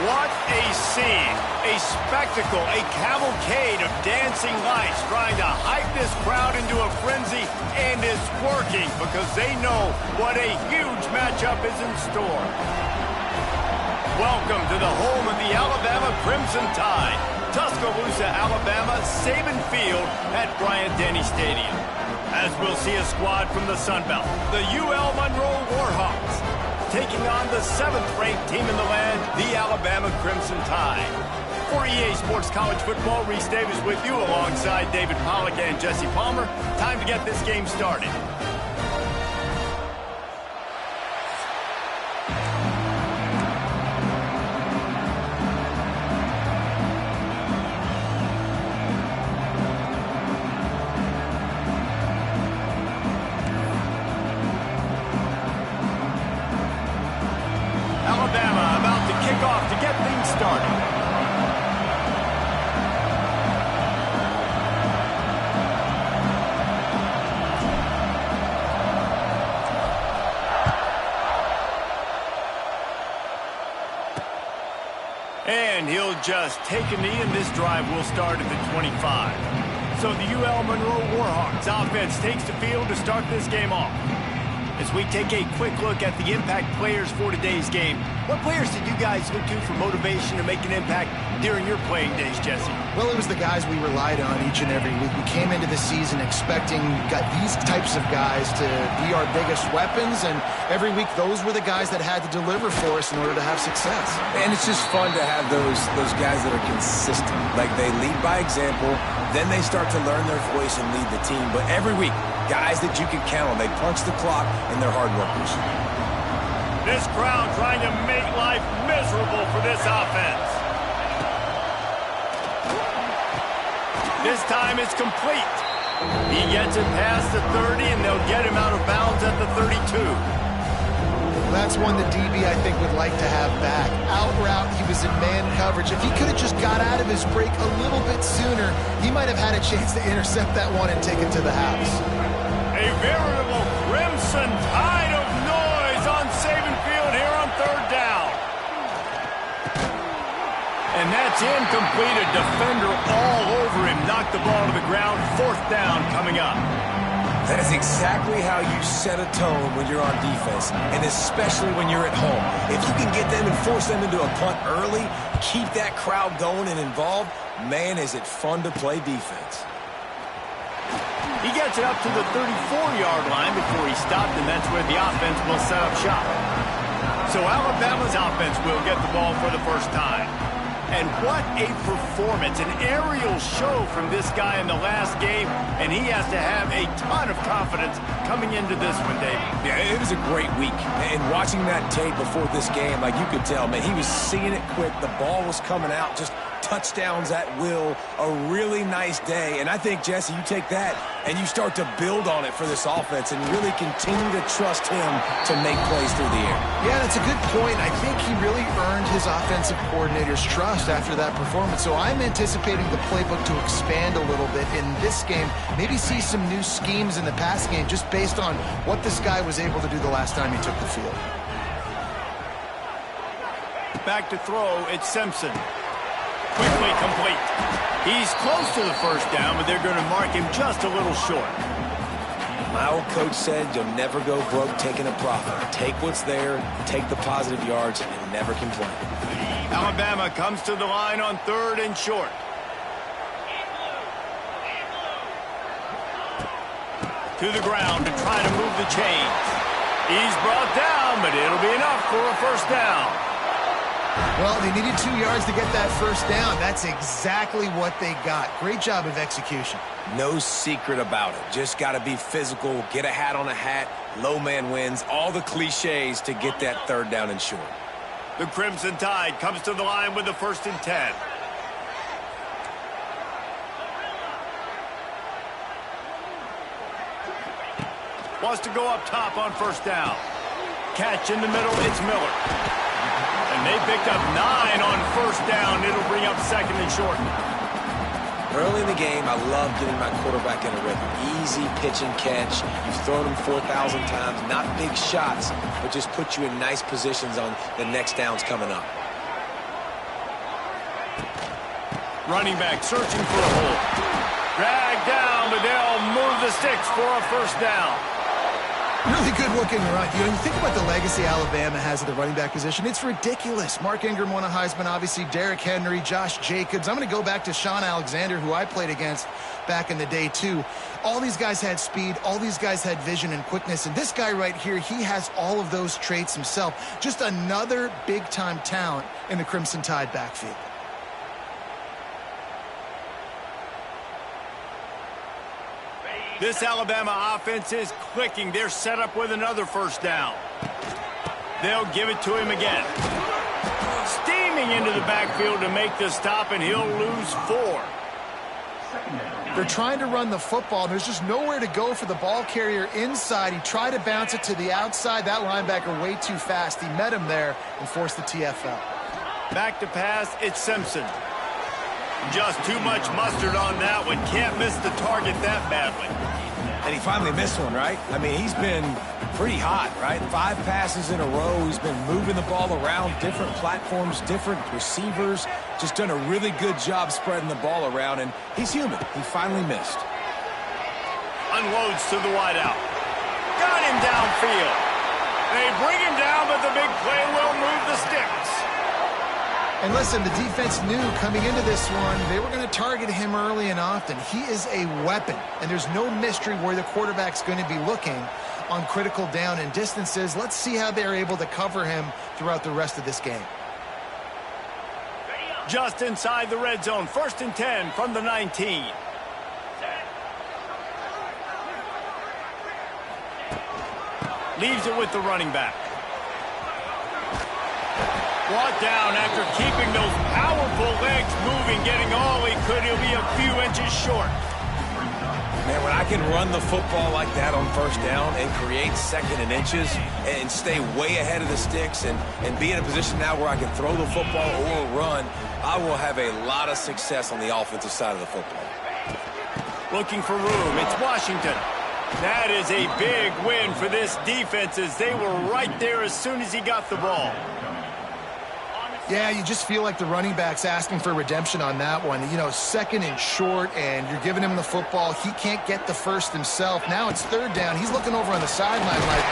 What a scene, a spectacle, a cavalcade of dancing lights trying to hype this crowd into a frenzy, and it's working because they know what a huge matchup is in store. Welcome to the home of the Alabama Crimson Tide, Tuscaloosa, Alabama, Saban Field at Bryant-Denny Stadium. As we'll see a squad from the Sun Belt, the UL Monroe Warhawks, taking on the 7th-ranked team in the land, the Alabama Crimson Tide. For EA Sports College Football, Reese Davis with you alongside David Pollack and Jesse Palmer. Time to get this game started. Alabama about to kick off to get things started. And he'll just take a knee, and this drive will start at the 25. So the UL Monroe Warhawks offense takes the field to start this game off. As we take a quick look at the impact players for today's game, what players did you guys look to for motivation to make an impact during your playing days, Jesse? Well, it was the guys we relied on each and every week. We came into the season expecting these types of guys to be our biggest weapons, and every week those were the guys that had to deliver for us in order to have success. And it's just fun to have those guys that are consistent. Like, they lead by example, then they start to learn their voice and lead the team. But every week, guys that you can count on. They punch the clock, and they're hard workers. This crowd trying to make life miserable for this offense. This time it's complete. He gets it past the 30, and they'll get him out of bounds at the 32. That's one the DB, I think, would like to have back. Out route, he was in man coverage. If he could have just got out of his break a little bit sooner, he might have had a chance to intercept that one and take it to the house. A veritable crimson tide of noise on Saban Field here on 3rd down. And that's incomplete. A defender all over him. Knocked the ball to the ground. 4th down coming up. That is exactly how you set a tone when you're on defense, and especially when you're at home. If you can get them and force them into a punt early, keep that crowd going and involved, man, is it fun to play defense. He gets it up to the 34-yard line before he stopped, and that's where the offense will set up shop. So Alabama's offense will get the ball for the first time. And what a performance, an aerial show from this guy in the last game, and he has to have a ton of confidence coming into this one, David. Yeah, it was a great week. And watching that tape before this game, like, you could tell, man, he was seeing it quick. The ball was coming out, just touchdowns at will. A really nice day. And I think, Jesse, you take that and you start to build on it for this offense and really continue to trust him to make plays through the air. Yeah, that's a good point. I think he really earned his offensive coordinator's trust after that performance. So I'm anticipating the playbook to expand a little bit in this game. Maybe see some new schemes in the pass game just based on what this guy was able to do the last time he took the field. Back to throw, it's Simpson. Quickly complete. He's close to the 1st down, but they're going to mark him just a little short. My old coach said you'll never go broke taking a profit. Take what's there, take the positive yards, and never complain. Alabama comes to the line on 3rd and short. To the ground to try to move the chains. He's brought down, but it'll be enough for a 1st down. Well, they needed 2 yards to get that 1st down. That's exactly what they got. Great job of execution. No secret about it. Just got to be physical, get a hat on a hat, low man wins, all the cliches to get that 3rd down and short. The Crimson Tide comes to the line with the 1st and 10. Wants to go up top on 1st down. Catch in the middle, it's Miller. And they picked up 9 on 1st down. It'll bring up 2nd and short. Early in the game, I love getting my quarterback in a rhythm. Easy pitch and catch. You've thrown him 4,000 times. Not big shots, but just put you in nice positions on the next downs coming up. Running back searching for a hole. Dragged down, but they'll move the sticks for a first down. Really good looking run. You think about the legacy Alabama has at the running back position. It's ridiculous. Mark Ingram won a Heisman, obviously. Derrick Henry, Josh Jacobs. I'm going to go back to Sean Alexander, who I played against back in the day, too. All these guys had speed. All these guys had vision and quickness. And this guy right here, he has all of those traits himself. Just another big-time talent in the Crimson Tide backfield. This Alabama offense is clicking. They're set up with another first down. They'll give it to him again. Steaming into the backfield to make the stop, and he'll lose 4. They're trying to run the football. There's just nowhere to go for the ball carrier inside. He tried to bounce it to the outside. That linebacker way too fast. He met him there and forced the TFL. Back to pass, it's Simpson. Just too much mustard on that one. Can't miss the target that badly. And he finally missed one, right? I mean, he's been pretty hot, right? 5 passes in a row. He's been moving the ball around, different platforms, different receivers. Just done a really good job spreading the ball around, and he's human. He finally missed. Unloads to the wideout. Got him downfield. They bring him down, but the big play will move the sticks. And listen, the defense knew coming into this one, they were going to target him early and often. He is a weapon, and there's no mystery where the quarterback's going to be looking on critical down and distances. Let's see how they're able to cover him throughout the rest of this game. Just inside the red zone, 1st and 10 from the 19. Leaves it with the running back. Brought down after keeping those powerful legs moving, getting all he could. He'll be a few inches short. Man, when I can run the football like that on first down and create 2nd and inches and stay way ahead of the sticks and be in a position now where I can throw the football or run, I will have a lot of success on the offensive side of the football. Looking for room. It's Washington. That is a big win for this defense as they were right there as soon as he got the ball. Yeah, you just feel like the running back's asking for redemption on that one. 2nd and short, and you're giving him the football. He can't get the first himself. Now it's 3rd down. He's looking over on the sideline like,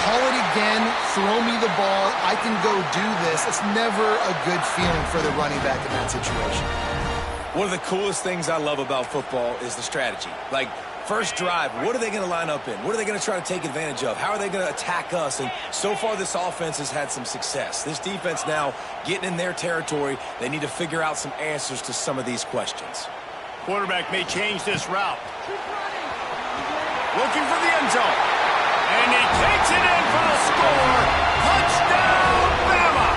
call it again, throw me the ball, I can go do this. It's never a good feeling for the running back in that situation. One of the coolest things I love about football is the strategy. Like, first drive, what are they going to line up in? What are they going to try to take advantage of? How are they going to attack us? And so far, this offense has had some success. This defense now getting in their territory. They need to figure out some answers to some of these questions. Quarterback may change this route. Looking for the end zone. And he takes it in for the score. Touchdown, Bama!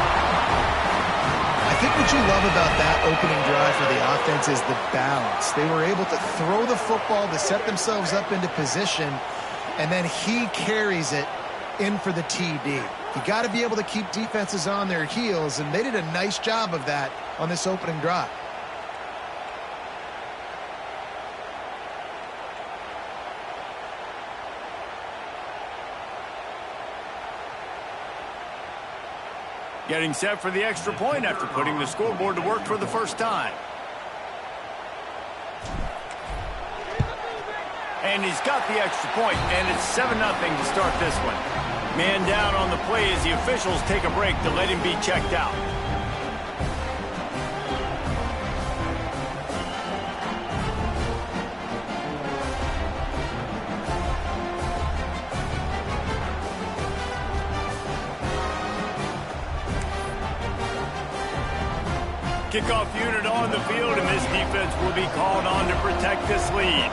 I think what you love about that opening drive for the offense is the balance. They were able to throw the football to set themselves up into position, and then he carries it in for the TD. You got to be able to keep defenses on their heels, and they did a nice job of that on this opening drive. Getting set for the extra point after putting the scoreboard to work for the first time. And he's got the extra point, and it's 7-0 to start this one. Man down on the play as the officials take a break to let him be checked out. Kickoff unit on the field, and this defense will be called on to protect this lead.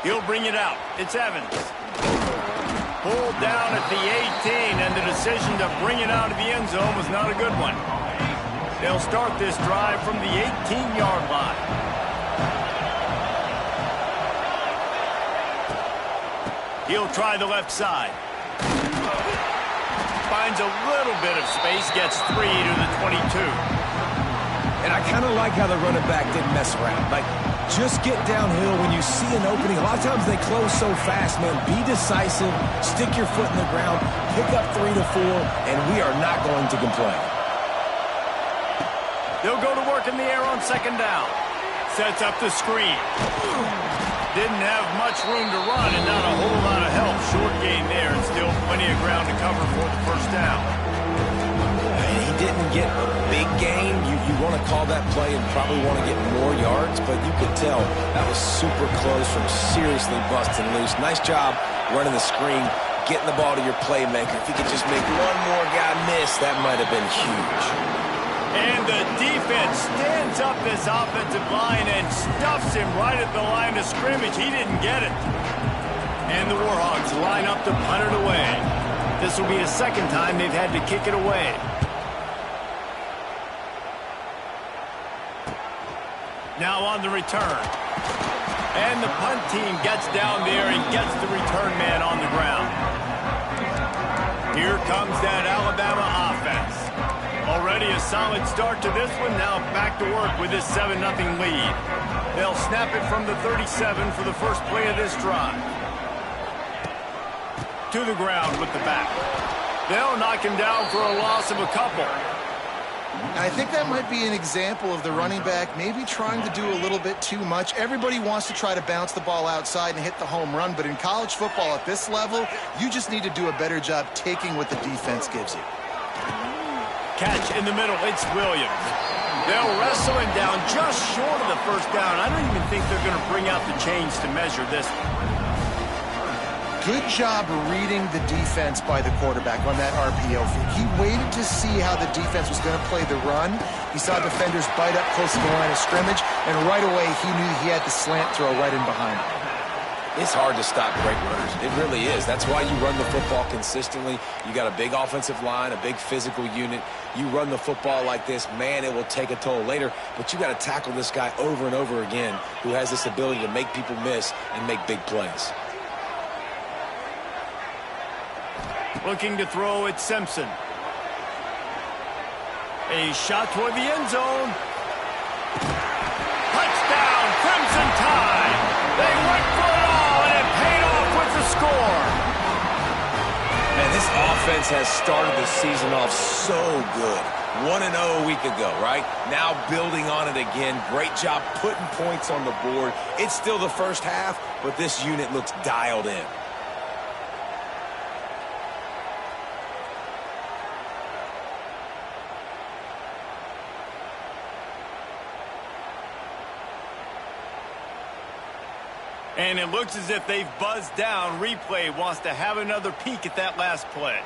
He'll bring it out. It's Evans. Pulled down at the 18, and the decision to bring it out of the end zone was not a good one. They'll start this drive from the 18-yard line. He'll try the left side. Finds a little bit of space, gets 3 to the 22. And I kind of like how the running back didn't mess around. Like, Just get downhill when you see an opening. A lot of times they close so fast, man. Be decisive, stick your foot in the ground, pick up 3 to 4, and we are not going to complain. They'll go to work in the air on second down. Sets up the screen. Didn't have much room to run and not a whole lot of help. Short gain there and still plenty of ground to cover for the first down. He didn't get a big gain. You want to call that play and probably want to get more yards, but you could tell that was super close from seriously busting loose. Nice job running the screen, getting the ball to your playmaker. If you could just make one more guy miss, that might have been huge. And the defense stands up this offensive line and stuffs him right at the line of scrimmage. He didn't get it. And the Warhawks line up to punt it away. This will be the second time they've had to kick it away. Now on the return. And the punt team gets down there and gets the return man on the ground. Here comes that Alabama offense. Already a solid start to this one. Now back to work with this 7-0 lead. They'll snap it from the 37 for the first play of this drive. To the ground with the back. They'll knock him down for a loss of a couple. I think that might be an example of the running back maybe trying to do a little bit too much. Everybody wants to try to bounce the ball outside and hit the home run, but in college football at this level, you just need to do a better job taking what the defense gives you. Catch in the middle, it's Williams. They'll wrestle him down just short of the first down. I don't even think they're going to bring out the chains to measure this. Good job reading the defense by the quarterback on that RPO feed. He waited to see how the defense was going to play the run. He saw defenders bite up close to the line of scrimmage, and right away he knew he had the slant throw right in behind him. It's hard to stop great runners. It really is. That's why you run the football consistently. You got a big offensive line, a big physical unit. You run the football like this, man, it will take a toll later. But you got to tackle this guy over and over again who has this ability to make people miss and make big plays. Looking to throw at Simpson. A shot toward the end zone. Touchdown, Crimson Tide. They went for it all, and it paid off with the score. Man, this offense has started the season off so good. 1-0 a week ago, right? Now building on it again. Great job putting points on the board. It's still the first half, but this unit looks dialed in. And it looks as if they've buzzed down. Replay wants to have another peek at that last play.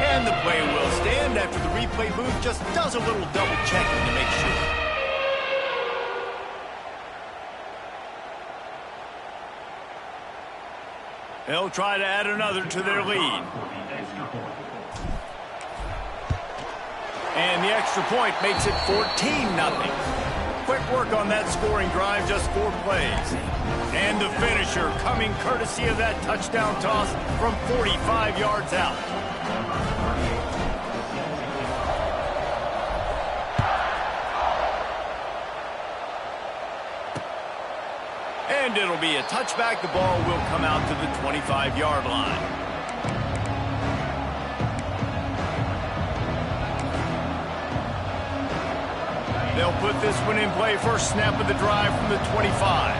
And the play will stand after the replay booth just does a little double checking to make sure. They'll try to add another to their lead. And the extra point makes it 14-0. Quick work on that scoring drive, just 4 plays. And the finisher coming courtesy of that touchdown toss from 45 yards out. And it'll be a touchback. The ball will come out to the 25-yard line. They'll put this one in play. First snap of the drive from the 25.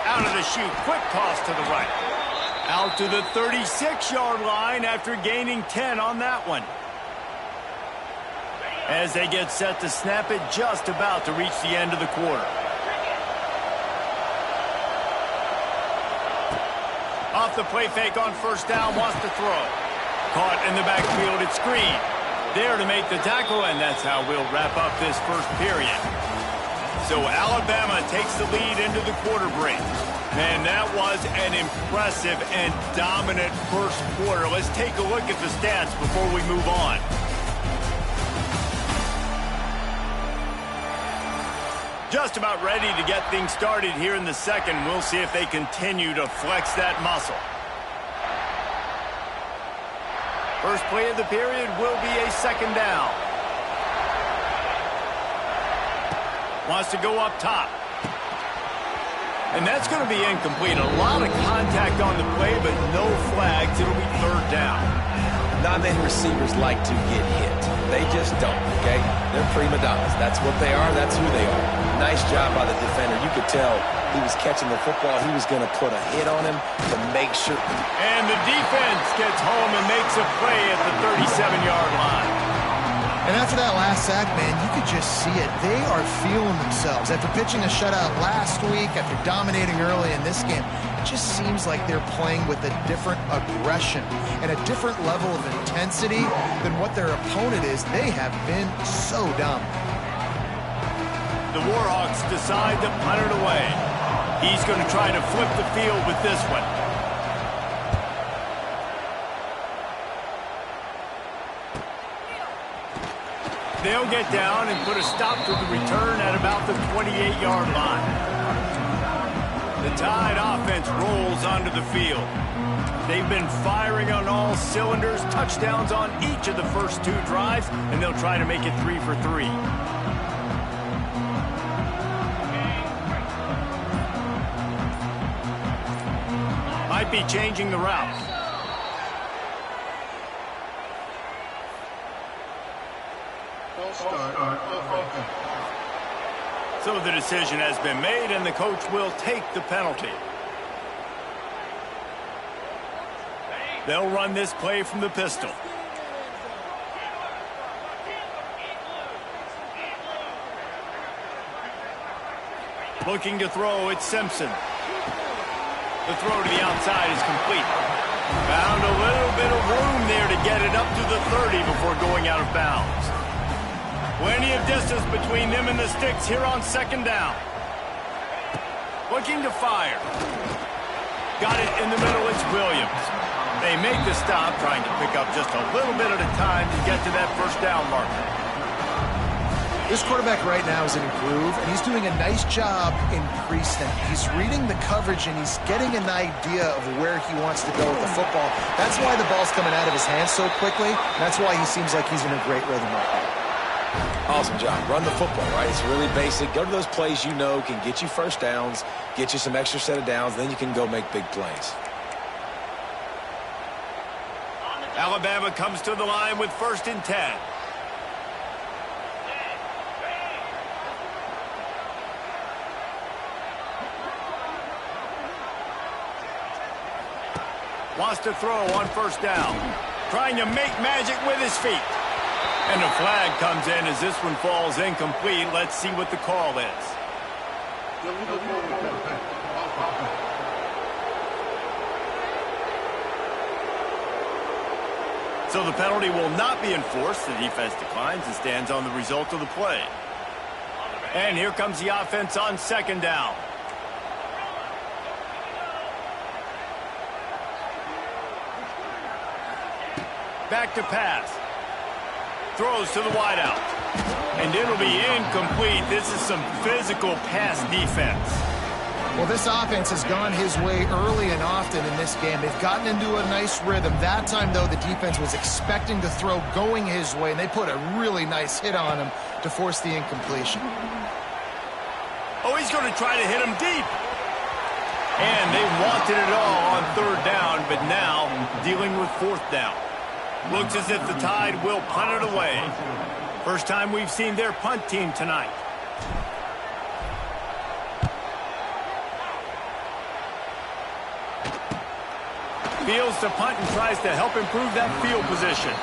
Out of the chute. Quick toss to the right. Out to the 36-yard line after gaining 10 on that one. As they get set to snap it, just about to reach the end of the quarter. Off the play fake on first down, wants to throw. Caught in the backfield at screen. There to make the tackle, and that's how we'll wrap up this first period. So Alabama takes the lead into the quarter break. And that was an impressive and dominant first quarter. Let's take a look at the stats before we move on. Just about ready to get things started here in the second. We'll see if they continue to flex that muscle. First play of the period will be a second down. Wants to go up top. And that's going to be incomplete. A lot of contact on the play, but no flags. It'll be third down. Not many receivers like to get hit. They just don't, okay? They're prima donnas. That's what they are. That's who they are. Nice job by the defender. You could tell he was catching the football. He was going to put a hit on him to make sure. And the defense gets home and makes a play at the 37-yard line. And after that last sack, man, you could just see it. They are feeling themselves. After pitching a shutout last week, after dominating early in this game, it just seems like they're playing with a different aggression and a different level of intensity than what their opponent is. They have been so dominant. The Warhawks decide to punt it away. He's going to try to flip the field with this one. They'll get down and put a stop to the return at about the 28-yard line. The Tide offense rolls onto the field. They've been firing on all cylinders, touchdowns on each of the first two drives, and they'll try to make it 3 for 3. Might be changing the route. So the decision has been made, and the coach will take the penalty. They'll run this play from the pistol. Looking to throw, it's Simpson. The throw to the outside is complete. Found a little bit of room there to get it up to the 30 before going out of bounds. Plenty of distance between them and the sticks here on second down. Looking to fire. Got it in the middle, it's Williams. They make the stop, trying to pick up just a little bit at a time to get to that first down marker. This quarterback right now is in a groove, and he's doing a nice job in pre-snap. He's reading the coverage, and he's getting an idea of where he wants to go with the football. That's why the ball's coming out of his hands so quickly, and that's why he seems like he's in a great rhythm right now. Awesome job. Run the football, right? It's really basic. Go to those plays you know can get you first downs, get you some extra set of downs, then you can go make big plays. Alabama comes to the line with 1st and 10. Wants to throw on 1st down. Trying to make magic with his feet. And a flag comes in as this one falls incomplete. Let's see what the call is. So the penalty will not be enforced. The defense declines and stands on the result of the play. And here comes the offense on 2nd down. Back to pass. Throws to the wideout. And it'll be incomplete. This is some physical pass defense. Well, this offense has gone his way early and often in this game. They've gotten into a nice rhythm. That time, though, the defense was expecting the throw going his way, and they put a really nice hit on him to force the incompletion. Oh, he's going to try to hit him deep. And they wanted it all on 3rd down, but now dealing with 4th down. Looks as if the Tide will punt it away. First time we've seen their punt team tonight. Fields to punt and tries to help improve that field position.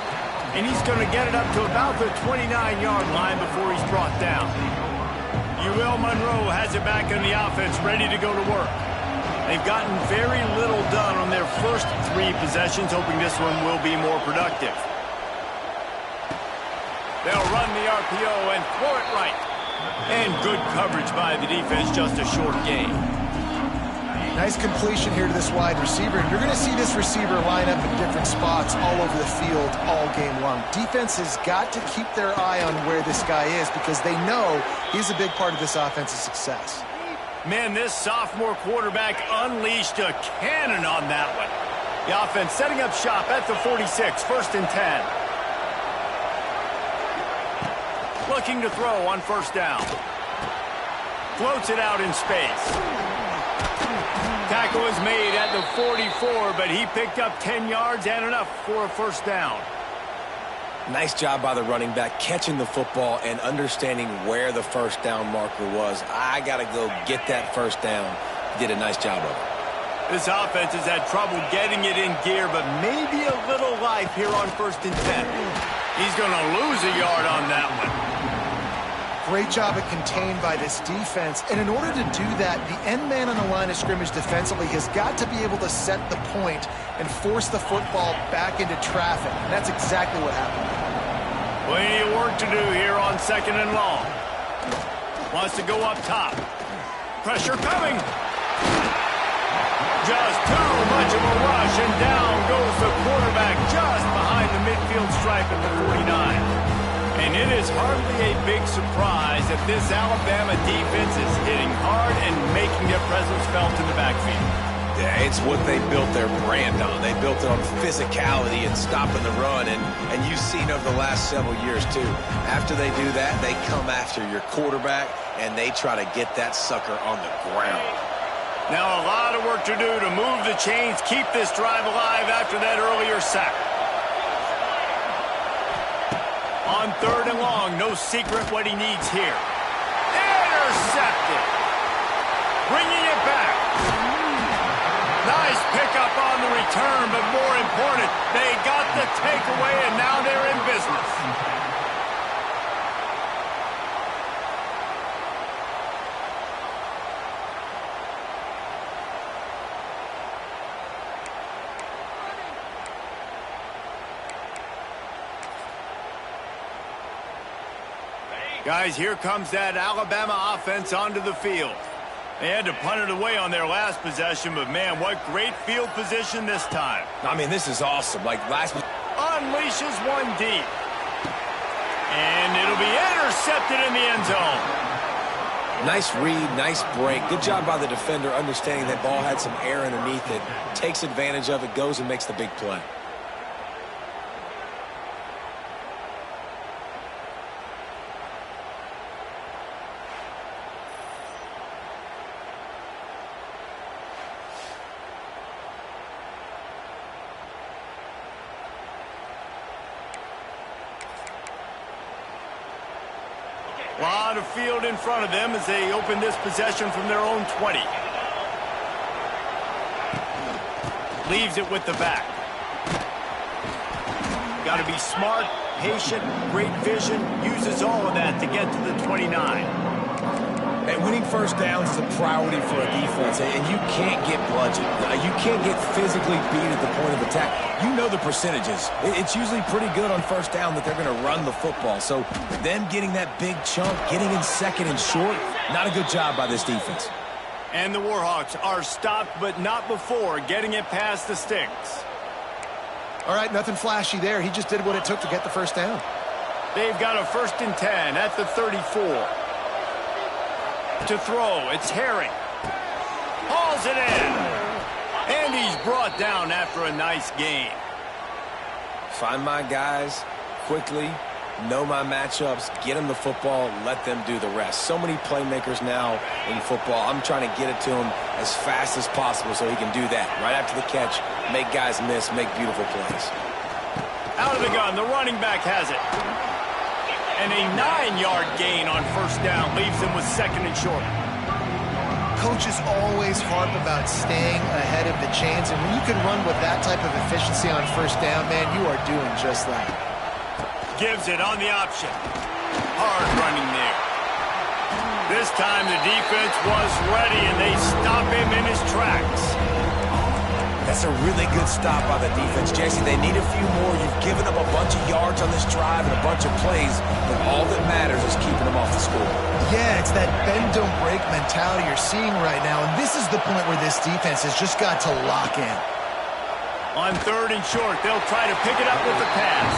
And he's going to get it up to about the 29-yard line before he's brought down. UL Monroe has it back in the offense, ready to go to work. They've gotten very little done on their first 3 possessions, hoping this one will be more productive. They'll run the RPO and throw it right. And good coverage by the defense, just a short gain. Nice completion here to this wide receiver. And you're going to see this receiver line up in different spots all over the field all game long. Defense has got to keep their eye on where this guy is because they know he's a big part of this offense's success. Man, this sophomore quarterback unleashed a cannon on that one. The offense setting up shop at the 46, 1st and 10. Looking to throw on 1st down. Floats it out in space. Tackle is made at the 44, but he picked up 10 yards and enough for a 1st down. Nice job by the running back, catching the football and understanding where the 1st down marker was. I got to go get that 1st down. He did a nice job of it. This offense has had trouble getting it in gear, but maybe a little life here on 1st and 10. He's going to lose a yard on that one. Great job at contained by this defense. And in order to do that, the end man on the line of scrimmage defensively has got to be able to set the point and force the football back into traffic. And that's exactly what happened. Plenty of work to do here on 2nd and long. Wants to go up top. Pressure coming. Just too much of a rush, and down goes the quarterback just behind the midfield stripe at the 49. And it is hardly a big surprise that this Alabama defense is hitting hard and making their presence felt in the backfield. Yeah, it's what they built their brand on. They built it on physicality and stopping the run, and you've seen over the last several years, too. After they do that, they come after your quarterback, and they try to get that sucker on the ground. Now a lot of work to do to move the chains, keep this drive alive after that earlier sack. On 3rd and long, no secret what he needs here. Intercepted. Bringing it back. Nice pickup on the return, but more important, they got the takeaway, and now they're in business. Guys, here comes that Alabama offense onto the field. They had to punt it away on their last possession, but man, what great field position this time. I mean, this is awesome. Like last... Unleashes one deep. And it'll be intercepted in the end zone. Nice read, nice break. Good job by the defender understanding that ball had some air underneath it. Takes advantage of it, goes and makes the big play. A lot of field in front of them as they open this possession from their own 20. Leaves it with the back. Got to be smart, patient, great vision. Uses all of that to get to the 29. And winning 1st downs is a priority for a defense, and you can't get bludgeoned. You can't get physically beat at the point of attack. You know the percentages. It's usually pretty good on 1st down that they're going to run the football. So them getting that big chunk, getting in 2nd and short, not a good job by this defense. And the Warhawks are stopped, but not before getting it past the sticks. All right, nothing flashy there. He just did what it took to get the 1st down. They've got a 1st and 10 at the 34. To throw, it's Herring. Hauls it in. And he's brought down after a nice gain. Find my guys quickly, know my matchups, get them the football, let them do the rest. So many playmakers now in football. I'm trying to get it to him as fast as possible so he can do that. Right after the catch, make guys miss, make beautiful plays. Out of the gun, the running back has it. And a 9-yard gain on 1st down leaves them with 2nd and short. Coaches always harp about staying ahead of the chains, and when you can run with that type of efficiency on 1st down, man, you are doing just that. Gives it on the option. Hard running there. This time the defense was ready, and they stop him in his tracks. That's a really good stop by the defense, Jesse. They need a few more. You've given up a bunch of yards on this drive and a bunch of plays, but all that matters is keeping them off the score. Yeah, it's that bend, don't break mentality you're seeing right now, and this is the point where this defense has just got to lock in. On 3rd and short, they'll try to pick it up with the pass.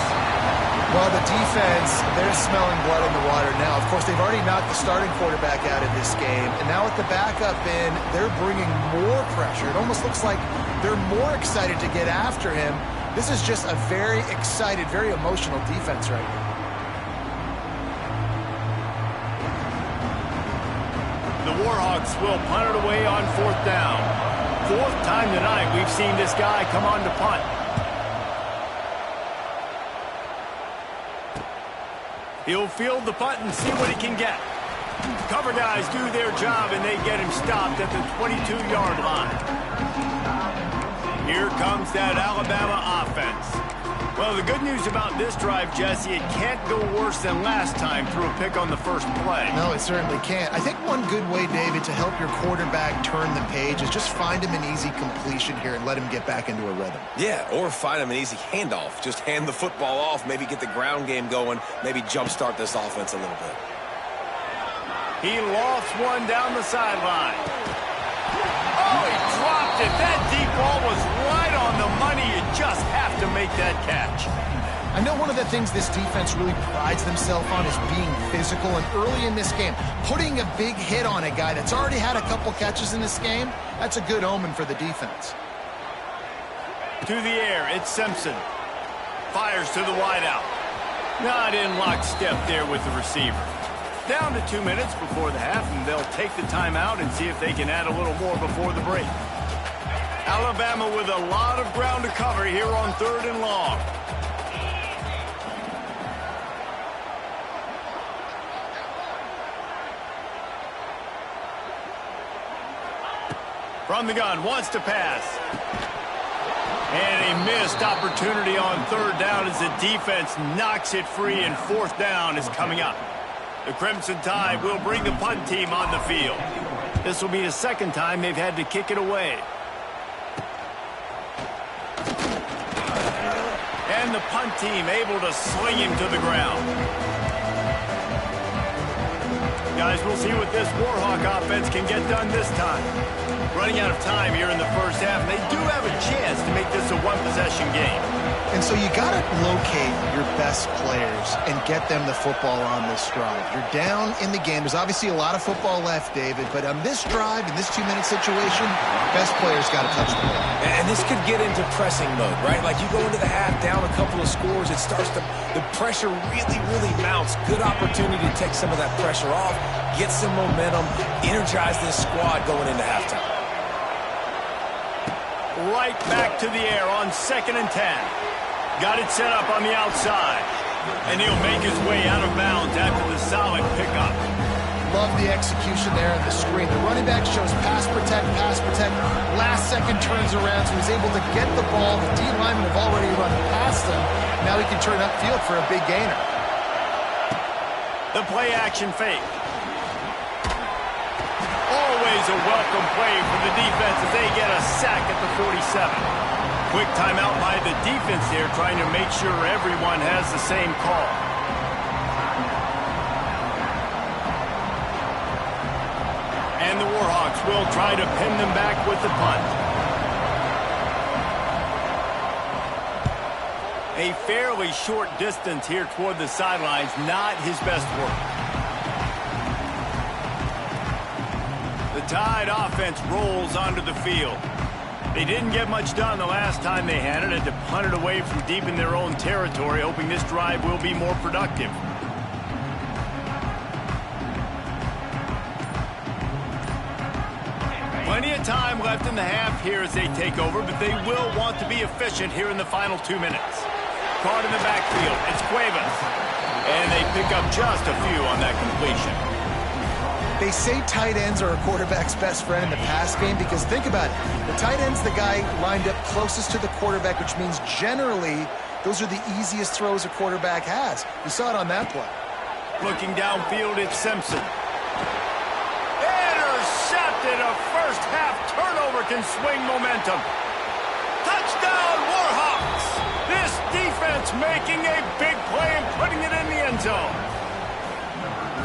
Well, the defense, they're smelling blood in the water now. Of course, they've already knocked the starting quarterback out of this game, and now with the backup in, they're bringing more pressure. It almost looks like they're more excited to get after him. This is just a very excited, very emotional defense right now. The Warhawks will punt it away on 4th down. 4th time tonight we've seen this guy come on to punt. He'll field the punt and see what he can get. Cover guys do their job, and they get him stopped at the 22-yard line. Here comes that Alabama offense. Well, the good news about this drive, Jesse, it can't go worse than last time through a pick on the first play. No, it certainly can't. I think one good way, David, to help your quarterback turn the page is just find him an easy completion here and let him get back into a rhythm. Yeah, or find him an easy handoff. Just hand the football off, maybe get the ground game going, maybe jumpstart this offense a little bit. He lofts one down the sideline. Oh, he dropped it. That deep ball was right on the money. You just have to make that catch. I know one of the things this defense really prides themselves on is being physical, and early in this game, putting a big hit on a guy that's already had a couple catches in this game, that's a good omen for the defense. To the air, it's Simpson. Fires to the wideout. Not in lockstep there with the receiver. Down to 2 minutes before the half, and they'll take the timeout and see if they can add a little more before the break. Alabama with a lot of ground to cover here on 3rd and long. From the gun, wants to pass. And a missed opportunity on 3rd down as the defense knocks it free, and 4th down is coming up. The Crimson Tide will bring the punt team on the field. This will be the 2nd time they've had to kick it away. And the punt team able to sling him to the ground. Guys, we'll see what this Warhawk offense can get done this time. Running out of time here in the first half, and they do have a chance to make this a one-possession game. And so you got to locate your best players and get them the football on this drive. You're down in the game. There's obviously a lot of football left, David, but on this drive, in this 2-minute situation, best players got to touch the ball. And this could get into pressing mode, right? Like you go into the half, down a couple of scores, it starts to, the pressure really, really mounts. Good opportunity to take some of that pressure off, get some momentum, energize this squad going into halftime. Right back to the air on 2nd and 10. Got it set up on the outside. And he'll make his way out of bounds after the solid pickup. Love the execution there on the screen. The running back shows pass protect, pass protect. Last second turns around, so he's able to get the ball. The D linemen have already run past him. Now he can turn upfield for a big gainer. The play action fake. Always a welcome play for the defense as they get a sack at the 47. Quick timeout by the defense here, trying to make sure everyone has the same call. And the Warhawks will try to pin them back with the punt. A fairly short distance here toward the sidelines, not his best work. The Tide offense rolls onto the field. They didn't get much done the last time they had it, and to punt it away from deep in their own territory, hoping this drive will be more productive. Plenty of time left in the half here as they take over, but they will want to be efficient here in the final 2 minutes. Caught in the backfield, it's Cuevas. And they pick up just a few on that completion. They say tight ends are a quarterback's best friend in the pass game because think about it. The tight end's the guy lined up closest to the quarterback, which means generally those are the easiest throws a quarterback has. We saw it on that play. Looking downfield, it's Simpson. Intercepted. A first half turnover can swing momentum. defense making a big play and putting it in the end zone.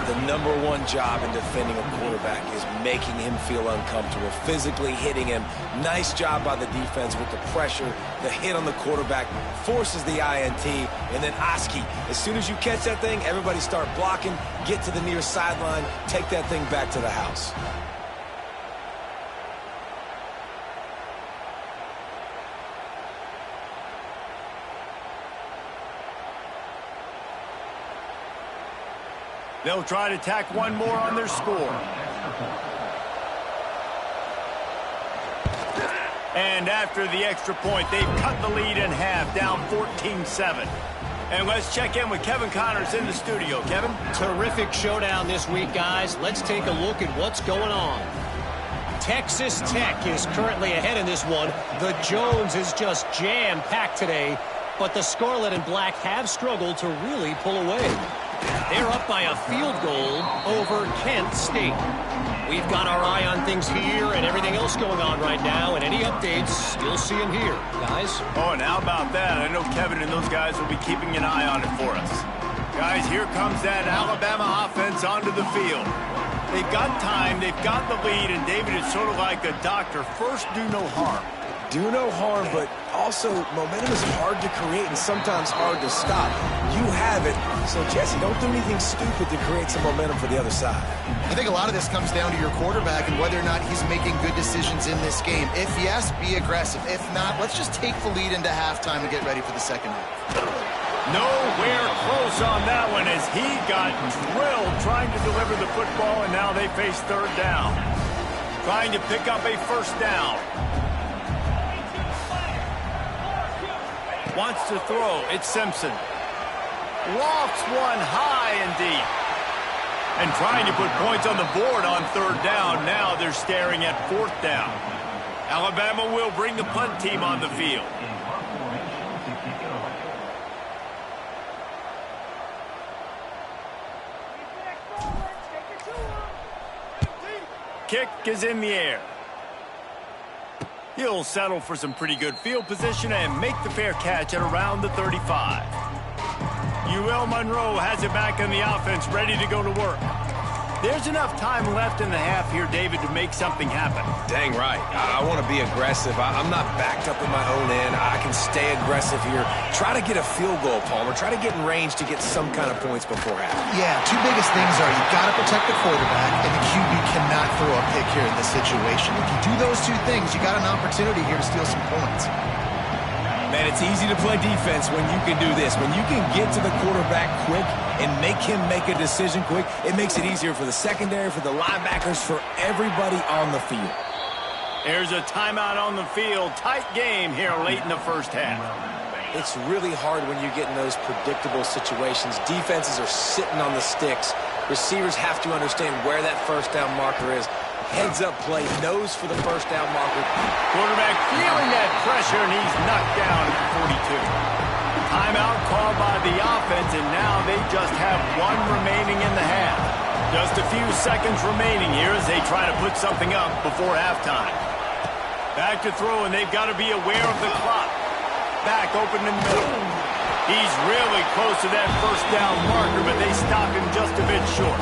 The #1 job in defending a quarterback is making him feel uncomfortable, physically hitting him. Nice job by the defense with the pressure. The hit on the quarterback forces the INT. And then Oski, as soon as you catch that thing, everybody start blocking, get to the near sideline, take that thing back to the house. They'll try to tack one more on their score. And after the extra point, they've cut the lead in half, down 14-7. And let's check in with Kevin Connors in the studio. Kevin? Terrific showdown this week, guys. Let's take a look at what's going on. Texas Tech is currently ahead in this one. The Jones is just jam-packed today, but the Scarlet and Black have struggled to really pull away. They're up by a field goal over Kent State. We've got our eye on things here and everything else going on right now, and any updates, you'll see them here, guys. Oh, and how about that? I know Kevin and those guys will be keeping an eye on it for us. Guys, here comes that Alabama offense onto the field. They've got time, they've got the lead, and David is sort of like a doctor. First, do no harm. Do no harm, but also momentum is hard to create and sometimes hard to stop. You have it, so Jesse, don't do anything stupid to create some momentum for the other side. I think a lot of this comes down to your quarterback and whether or not he's making good decisions in this game. If yes, be aggressive. If not, let's just take the lead into halftime and get ready for the second half. Nowhere close on that one as he got drilled trying to deliver the football, and now they face third down. Trying to pick up a first down. Wants to throw. It's Simpson. Lofts one high and deep. And trying to put points on the board on third down. Now they're staring at fourth down. Alabama will bring the punt team on the field. Kick is in the air. He'll settle for some pretty good field position and make the fair catch at around the 35. UL Monroe has it back in the offense, ready to go to work. There's enough time left in the half here, David, to make something happen. Dang right. I want to be aggressive. I'm not backed up in my own end. I can stay aggressive here. Try to get a field goal, Palmer. Try to get in range to get some kind of points before half. Yeah, two biggest things are you got to protect the quarterback, and the QB cannot throw a pick here in this situation. If you do those two things, you got an opportunity here to steal some points. Man, it's easy to play defense when you can do this. When you can get to the quarterback quick and make him make a decision quick, it makes it easier for the secondary, for the linebackers, for everybody on the field. There's a timeout on the field. Tight game here late in the first half. It's really hard when you get in those predictable situations. Defenses are sitting on the sticks. Receivers have to understand where that first down marker is. Heads-up play, nose for the first down marker. Quarterback feeling that pressure, and he's knocked down at 42. Timeout called by the offense, and now they just have one remaining in the half. Just a few seconds remaining here as they try to put something up before halftime. Back to throw, and they've got to be aware of the clock. Back open in the middle. He's really close to that first down marker, but they stop him just a bit short.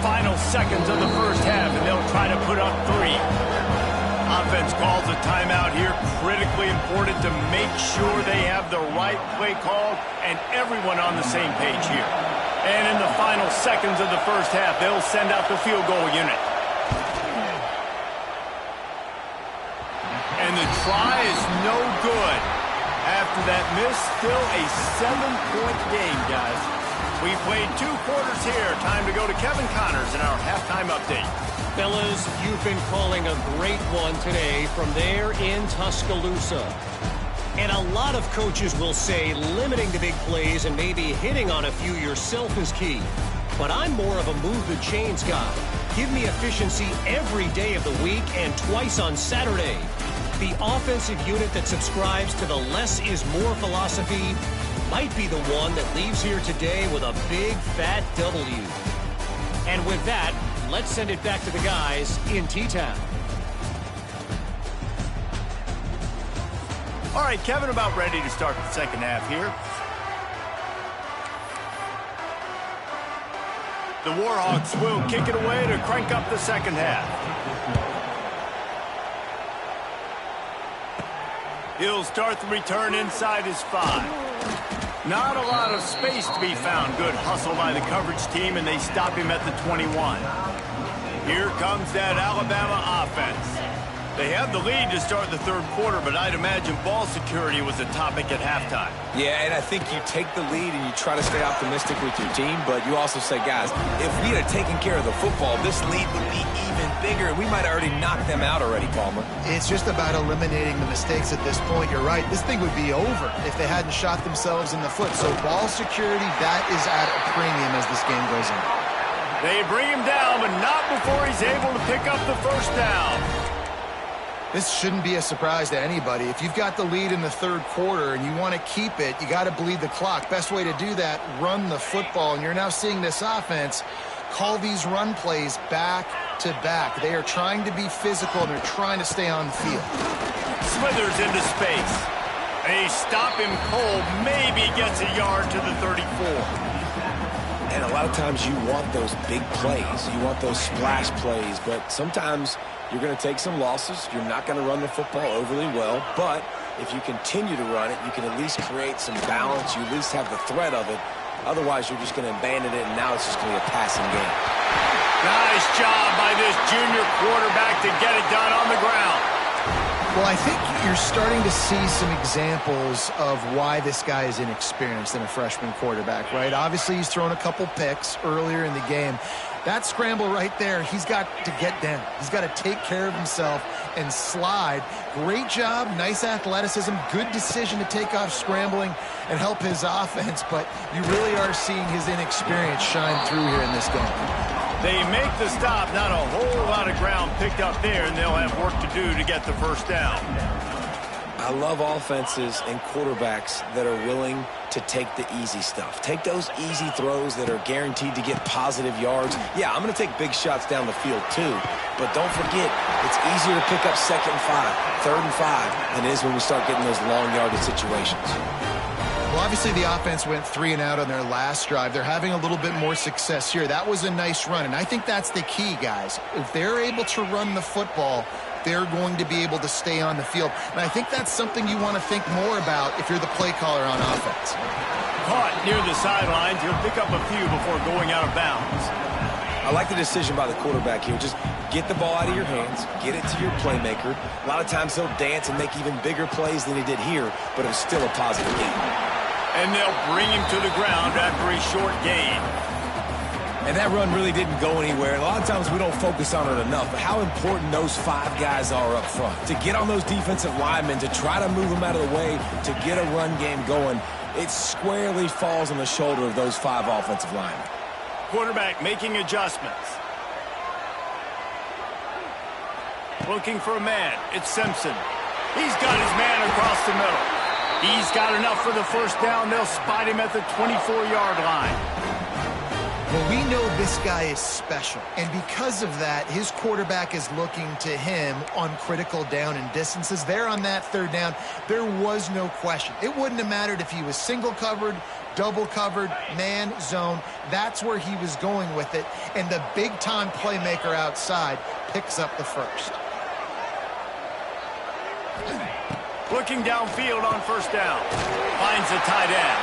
Final seconds of the first half, and they'll try to put up 3. Offense calls a timeout here. Critically important to make sure they have the right play call and everyone on the same page here. And in the final seconds of the first half, they'll send out the field goal unit. And the try is no good. After that miss, still a 7-point game, guys. We played 2 quarters here. Time to go to Kevin Connors in our halftime update. Fellas, you've been calling a great one today from there in Tuscaloosa. And a lot of coaches will say limiting the big plays and maybe hitting on a few yourself is key. But I'm more of a move the chains guy. Give me efficiency every day of the week and twice on Saturday. The offensive unit that subscribes to the less is more philosophy, might be the one that leaves here today with a big, fat W. And with that, let's send it back to the guys in T-Town. All right, Kevin, about ready to start the second half here. The Warhawks will kick it away to crank up the second half. He'll start the return inside his 5. Not a lot of space to be found. Good hustle by the coverage team, and they stop him at the 21. Here comes that Alabama offense. They have the lead to start the third quarter, but I'd imagine ball security was a topic at halftime. Yeah, and I think you take the lead and you try to stay optimistic with your team, but you also say, guys, if we had taken care of the football, this lead would be even bigger, and we might have already knocked them out already, Palmer. It's just about eliminating the mistakes at this point. You're right. This thing would be over if they hadn't shot themselves in the foot. So ball security, that is at a premium as this game goes on. They bring him down, but not before he's able to pick up the first down. This shouldn't be a surprise to anybody. If you've got the lead in the third quarter and you want to keep it, you got to bleed the clock. Best way to do that, run the football. And you're now seeing this offense call these run plays back to back. They are trying to be physical, and they're trying to stay on the field. Slithers into space. They stop him cold, maybe gets a yard to the 34. And a lot of times you want those big plays. You want those splash plays, but sometimes you're going to take some losses. You're not going to run the football overly well, but if you continue to run it, you can at least create some balance. You at least have the threat of it. Otherwise, you're just going to abandon it, and now it's just going to be a passing game. Nice job by this junior quarterback to get it done on the ground. Well, I think you're starting to see some examples of why this guy is inexperienced in a freshman quarterback, right? Obviously, he's thrown a couple picks earlier in the game. That scramble right there, he's got to get down. He's got to take care of himself and slide. Great job, nice athleticism, good decision to take off scrambling and help his offense, but you really are seeing his inexperience shine through here in this game. They make the stop, not a whole lot of ground picked up there, and they'll have work to do to get the first down. I love offenses and quarterbacks that are willing to take the easy stuff. Take those easy throws that are guaranteed to get positive yards. Yeah, I'm going to take big shots down the field too, but don't forget, it's easier to pick up 2nd and 5, 3rd and 5 than it is when we start getting those long yardage situations. Well, obviously the offense went 3 and out on their last drive. They're having a little bit more success here. That was a nice run, and I think that's the key, guys. If they're able to run the football, they're going to be able to stay on the field. And I think that's something you want to think more about if you're the play caller on offense. Caught near the sidelines. He'll pick up a few before going out of bounds. I like the decision by the quarterback here. Just get the ball out of your hands, get it to your playmaker. A lot of times he'll dance and make even bigger plays than he did here, but it was still a positive game. And they'll bring him to the ground after a short gain. And that run really didn't go anywhere. And a lot of times we don't focus on it enough, but how important those 5 guys are up front. To get on those defensive linemen, to try to move them out of the way, to get a run game going, it squarely falls on the shoulder of those 5 offensive linemen. Quarterback making adjustments. Looking for a man. It's Simpson. He's got his man across the middle. He's got enough for the first down. They'll spot him at the 24-yard line. Well, we know this guy is special, and because of that, his quarterback is looking to him on critical down and distances. There on that 3rd down, there was no question. It wouldn't have mattered if he was single covered, double covered, man, zone. That's where he was going with it, and the big-time playmaker outside picks up the first. Looking downfield on first down. Finds the tight end.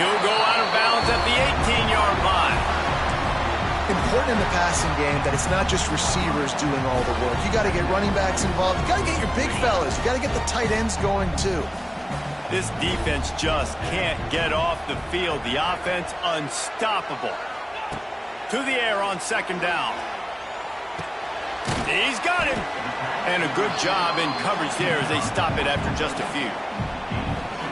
He'll go out of bounds at the 18-yard line. Important in the passing game that it's not just receivers doing all the work. You got to get running backs involved. You got to get your big fellas. You got to get the tight ends going too. This defense just can't get off the field. The offense unstoppable. To the air on 2nd down. He's got him. And a good job in coverage there as they stop it after just a few.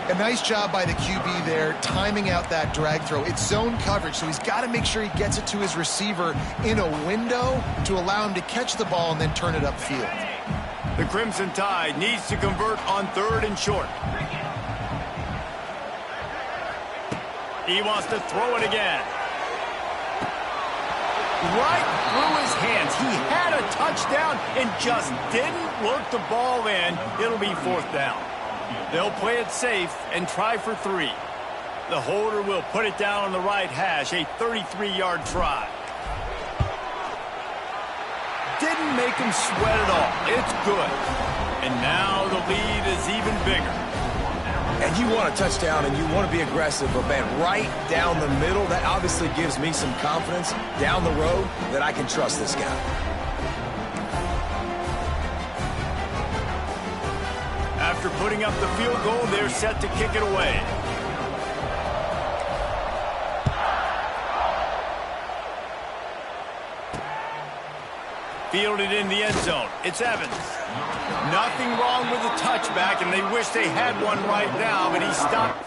A nice job by the QB there, timing out that drag throw. It's zone coverage, so he's got to make sure he gets it to his receiver in a window to allow him to catch the ball and then turn it upfield. The Crimson Tide needs to convert on 3rd and short. He wants to throw it again. Right through his hands. He had a touchdown and just didn't work the ball in. It'll be 4th down. They'll play it safe and try for 3. The holder will put it down on the right hash, a 33-yard try. Didn't make him sweat at all. It's good. And now the lead is even bigger. And you want a touchdown and you want to be aggressive, but man, right down the middle, that obviously gives me some confidence down the road that I can trust this guy. After putting up the field goal, they're set to kick it away. Fielded in the end zone. It's Evans. Nothing wrong with the touchback, and they wish they had one right now, but he stopped.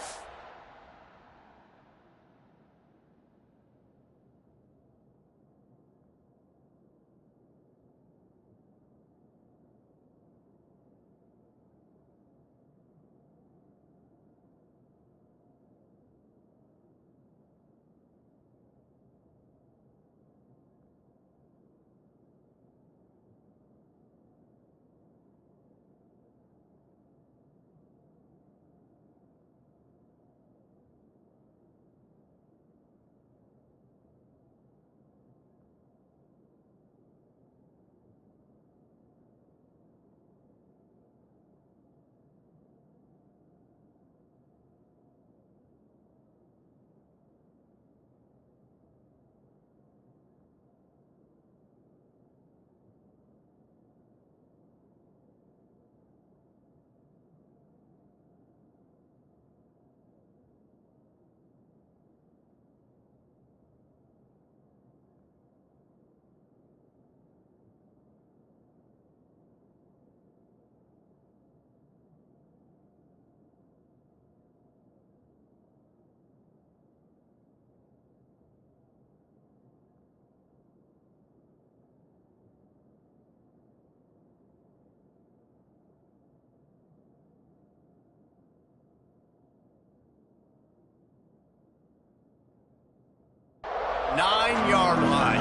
Nine-yard line.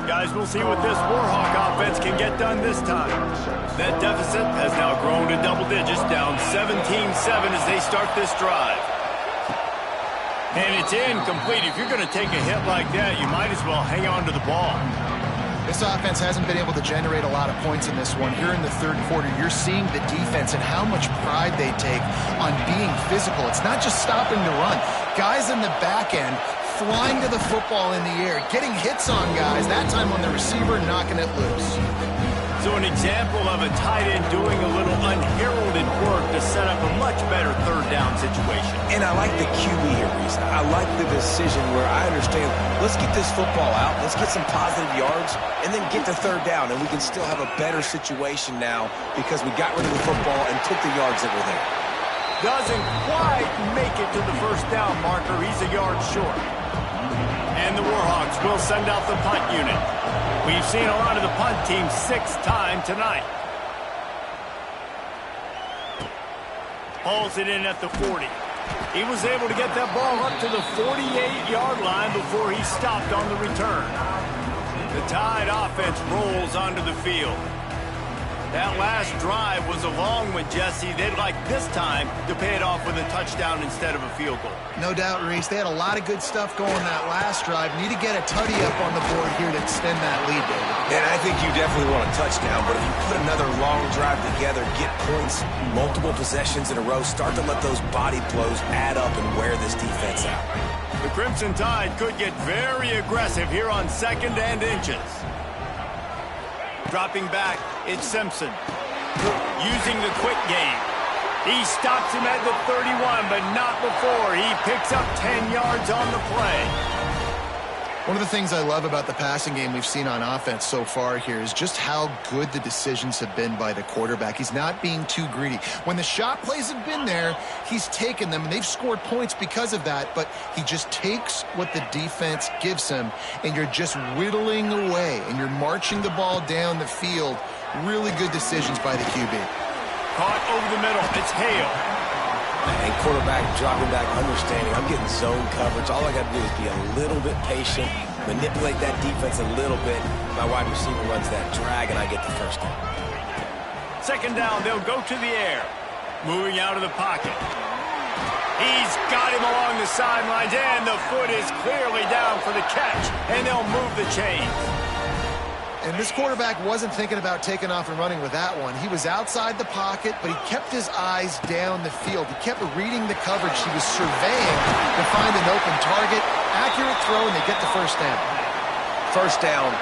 Guys, we'll see what this Warhawk offense can get done this time. That deficit has now grown to double digits, down 17-7 as they start this drive. And it's incomplete. If you're going to take a hit like that, you might as well hang on to the ball. This offense hasn't been able to generate a lot of points in this one. Here in the third quarter, you're seeing the defense and how much pride they take on being physical. It's not just stopping to run. Guys in the back end flying to the football in the air, getting hits on guys, that time on the receiver, knocking it loose. So an example of a tight end doing a little unheralded work to set up a much better third down situation. And I like the QB here, Reese. I like the decision where I understand, let's get this football out, let's get some positive yards, and then get to third down, and we can still have a better situation now because we got rid of the football and took the yards that were there. Doesn't quite make it to the first down marker. He's a yard short. And the Warhawks will send out the punt unit. We've seen a lot of the punt team 6 times tonight. Hauls it in at the 40. He was able to get that ball up to the 48-yard line before he stopped on the return. The Tide offense rolls onto the field. That last drive was a long one, Jesse. They'd like this time to pay it off with a touchdown instead of a field goal. No doubt, Reese. They had a lot of good stuff going that last drive. Need to get a tutty up on the board here to extend that lead, David. And I think you definitely want a touchdown, but if you put another long drive together, get points, multiple possessions in a row, start to let those body blows add up and wear this defense out. The Crimson Tide could get very aggressive here on 2nd and inches. Dropping back, it's Simpson. Using the quick game. He stops him at the 31, but not before. He picks up 10 yards on the play. One of the things I love about the passing game we've seen on offense so far here is just how good the decisions have been by the quarterback. He's not being too greedy. When the shot plays have been there, he's taken them, and they've scored points because of that, but he just takes what the defense gives him, and you're just whittling away, and you're marching the ball down the field. Really good decisions by the QB. Caught over the middle. It's Hale. And quarterback dropping back, understanding I'm getting zone coverage. All I got to do is be a little bit patient, manipulate that defense a little bit. My wide receiver runs that drag, and I get the first down. Second down, they'll go to the air. Moving out of the pocket. He's got him along the sidelines, and the foot is clearly down for the catch, and they'll move the chains. And this quarterback wasn't thinking about taking off and running with that one. He was outside the pocket, but he kept his eyes down the field. He kept reading the coverage. He was surveying to find an open target. Accurate throw, and they get the first down. First down,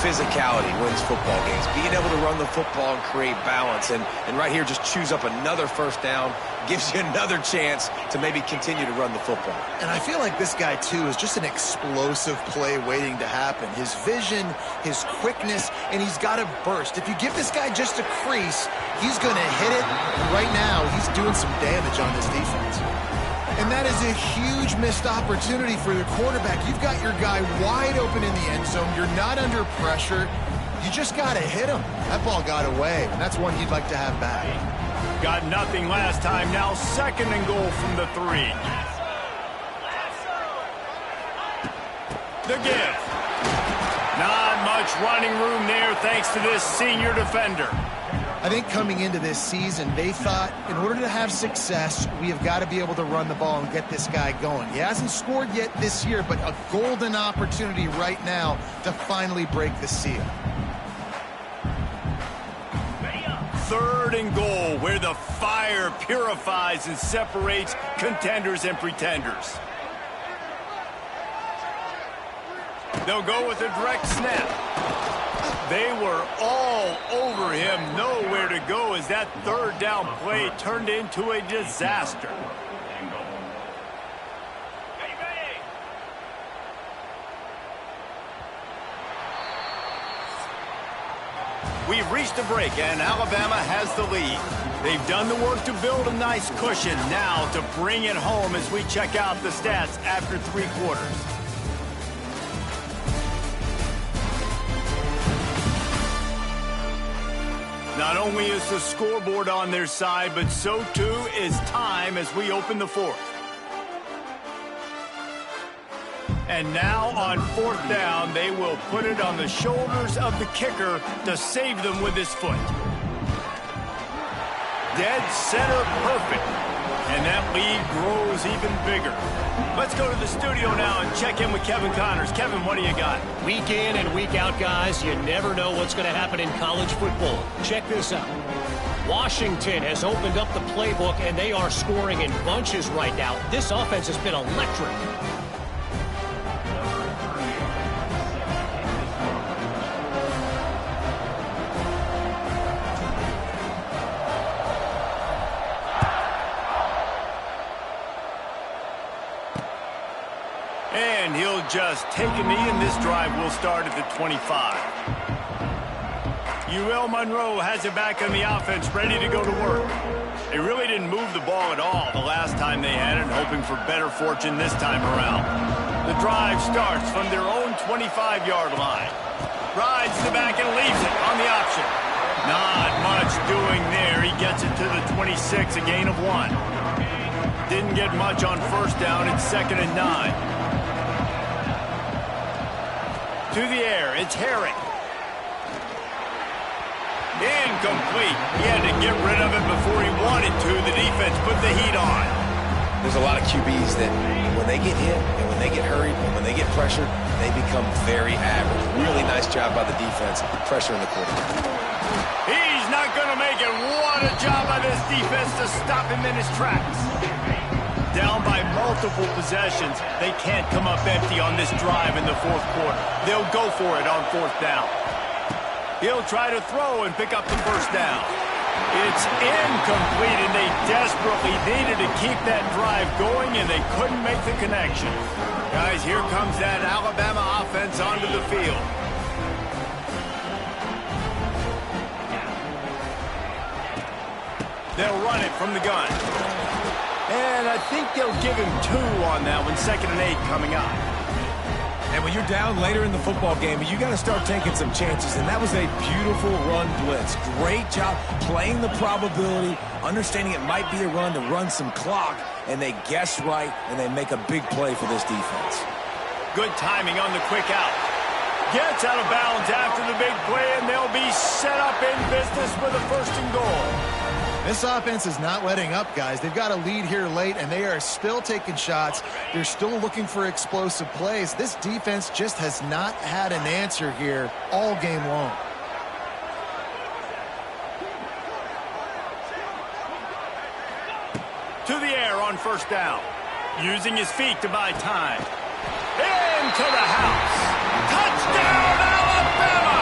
physicality wins football games. Being able to run the football and create balance. And right here, just choose up another first down, gives you another chance to maybe continue to run the football. And I feel like this guy, too, is just an explosive play waiting to happen. His vision, his quickness, and he's got a burst. If you give this guy just a crease, he's going to hit it. And right now, he's doing some damage on this defense. And that is a huge missed opportunity for the quarterback. You've got your guy wide open in the end zone. You're not under pressure. You just got to hit him. That ball got away, and that's one you'd like to have back. Got nothing last time. Now second and goal from the 3. The give. Not much running room there thanks to this senior defender. I think coming into this season, they thought in order to have success, we have got to be able to run the ball and get this guy going. He hasn't scored yet this year, but a golden opportunity right now to finally break the seal. Third and goal, where the fire purifies and separates contenders and pretenders. They'll go with a direct snap. They were all over him, nowhere to go as that third down play turned into a disaster. We've reached a break, and Alabama has the lead. They've done the work to build a nice cushion. Now to bring it home as we check out the stats after 3 quarters. Not only is the scoreboard on their side, but so too is time as we open the 4th. And now on 4th down, they will put it on the shoulders of the kicker to save them with his foot. Dead center perfect. And that lead grows even bigger. Let's go to the studio now and check in with Kevin Connors. Kevin, what do you got? Week in and week out, guys, you never know what's going to happen in college football. Check this out. Washington has opened up the playbook, and they are scoring in bunches right now. This offense has been electric. And he'll just take a knee, and this drive will start at the 25. Monroe has it back on the offense, ready to go to work. They really didn't move the ball at all the last time they had it, hoping for better fortune this time around. The drive starts from their own 25-yard line. Rides the back and leaves it on the option. Not much doing there. He gets it to the 26, a gain of 1. Didn't get much on first down. It's 2nd and 9. To the air, it's Herring. Incomplete. He had to get rid of it before he wanted to. The defense put the heat on. There's a lot of QBs that when they get hit and when they get hurried and when they get pressured, they become very average. Really nice job by the defense, pressuring the quarterback. He's not going to make it. What a job by this defense to stop him in his tracks. Down by multiple possessions, they can't come up empty on this drive in the 4th quarter. They'll go for it on 4th down. He'll try to throw and pick up the first down. It's incomplete, and they desperately needed to keep that drive going, and they couldn't make the connection. Guys, here comes that Alabama offense onto the field. They'll run it from the gun. And I think they'll give him 2 on that one. 2nd and 8 coming up. And when you're down later in the football game, you got to start taking some chances. And that was a beautiful run blitz. Great job playing the probability, understanding it might be a run to run some clock, and they guess right, and they make a big play for this defense. Good timing on the quick out. Gets out of bounds after the big play, and they'll be set up in business with a 1st and goal. This offense is not letting up, guys. They've got a lead here late, and they are still taking shots. They're still looking for explosive plays. This defense just has not had an answer here all game long. To the air on 1st down. Using his feet to buy time. Into the house. Touchdown, Alabama!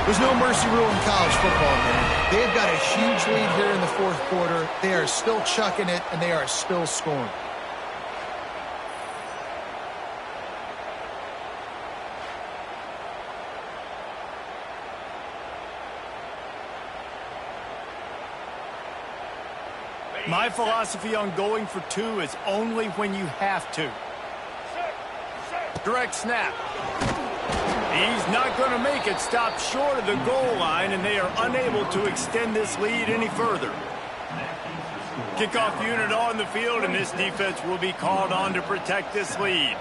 There's no mercy rule in college football, man. They've got a huge lead here in the 4th quarter. They are still chucking it, and they are still scoring. My philosophy on going for 2 is only when you have to. Direct snap. He's not going to make it. Stop short of the goal line, and they are unable to extend this lead any further. Kickoff unit on the field, and this defense will be called on to protect this lead.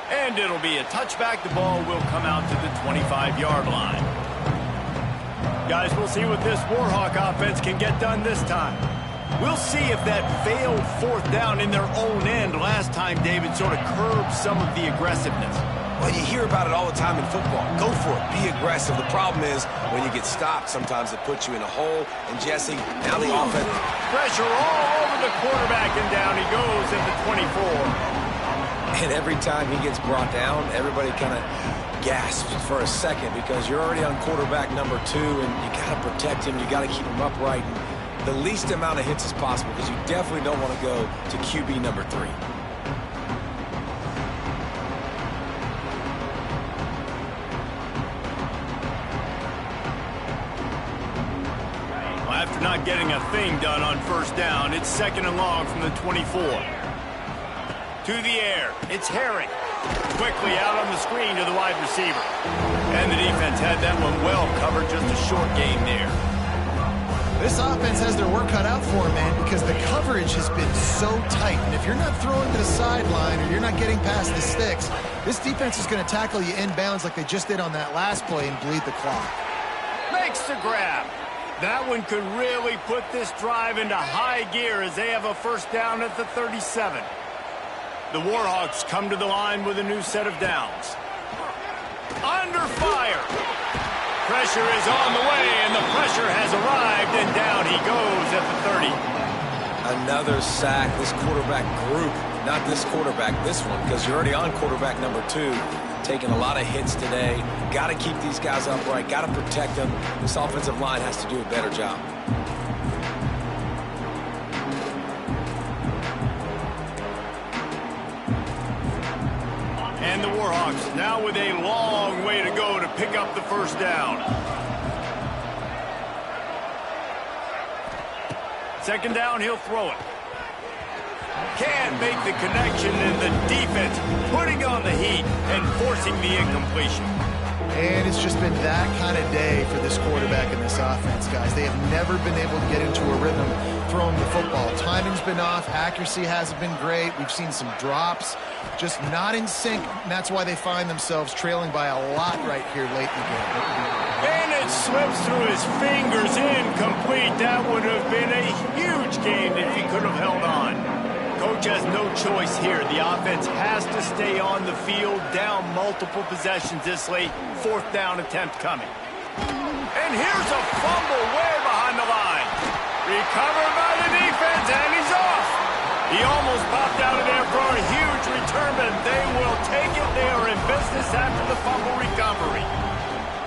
And it'll be a touchback. The ball will come out to the 25-yard line. Guys, we'll see what this Warhawk offense can get done this time. We'll see if that failed 4th down in their own end last time, David, sort of curbed some of the aggressiveness. Well, you hear about it all the time in football. Go for it. Be aggressive. The problem is when you get stopped, sometimes it puts you in a hole. And, Jesse, now the offense. Pressure all over the quarterback, and down he goes at the 24. And every time he gets brought down, everybody kind of gasps for a second because you're already on quarterback number 2, and you got to protect him. You got to keep him upright. And the least amount of hits as possible because you definitely don't want to go to QB number 3. Well, after not getting a thing done on 1st down, it's 2nd and long from the 24. To the air, it's Herring. Quickly out on the screen to the wide receiver. And the defense had that one well covered, just a short gain there. This offense has their work cut out for them, man, because the coverage has been so tight. And if you're not throwing to the sideline or you're not getting past the sticks, this defense is going to tackle you inbounds like they just did on that last play and bleed the clock. Makes the grab. That one could really put this drive into high gear as they have a 1st down at the 37. The Warhawks come to the line with a new set of downs. Under fire. Pressure is on the way, and the pressure has arrived, and down he goes at the 30. Another sack. This quarterback group, not this quarterback, this one, because you're already on quarterback number 2, taking a lot of hits today. Got to keep these guys upright, got to protect them. This offensive line has to do a better job. And the Warhawks now with a long way to go to pick up the 1st down. 2nd down, he'll throw it. Can't make the connection, and the defense putting on the heat and forcing the incompletion. And it's just been that kind of day for this quarterback and this offense, guys. They have never been able to get into a rhythm throwing the football. Timing's been off. Accuracy hasn't been great. We've seen some drops, just not in sync. And that's why they find themselves trailing by a lot right here late in the game. And it slips through his fingers, incomplete. That would have been a huge gain if he could have held on. Coach has no choice here. The offense has to stay on the field, down multiple possessions this late. 4th down attempt coming. And here's a fumble way behind the line. Recovered by the defense, and he's off. He almost popped out of there for a huge return, but they will take it. They are in business after the fumble recovery.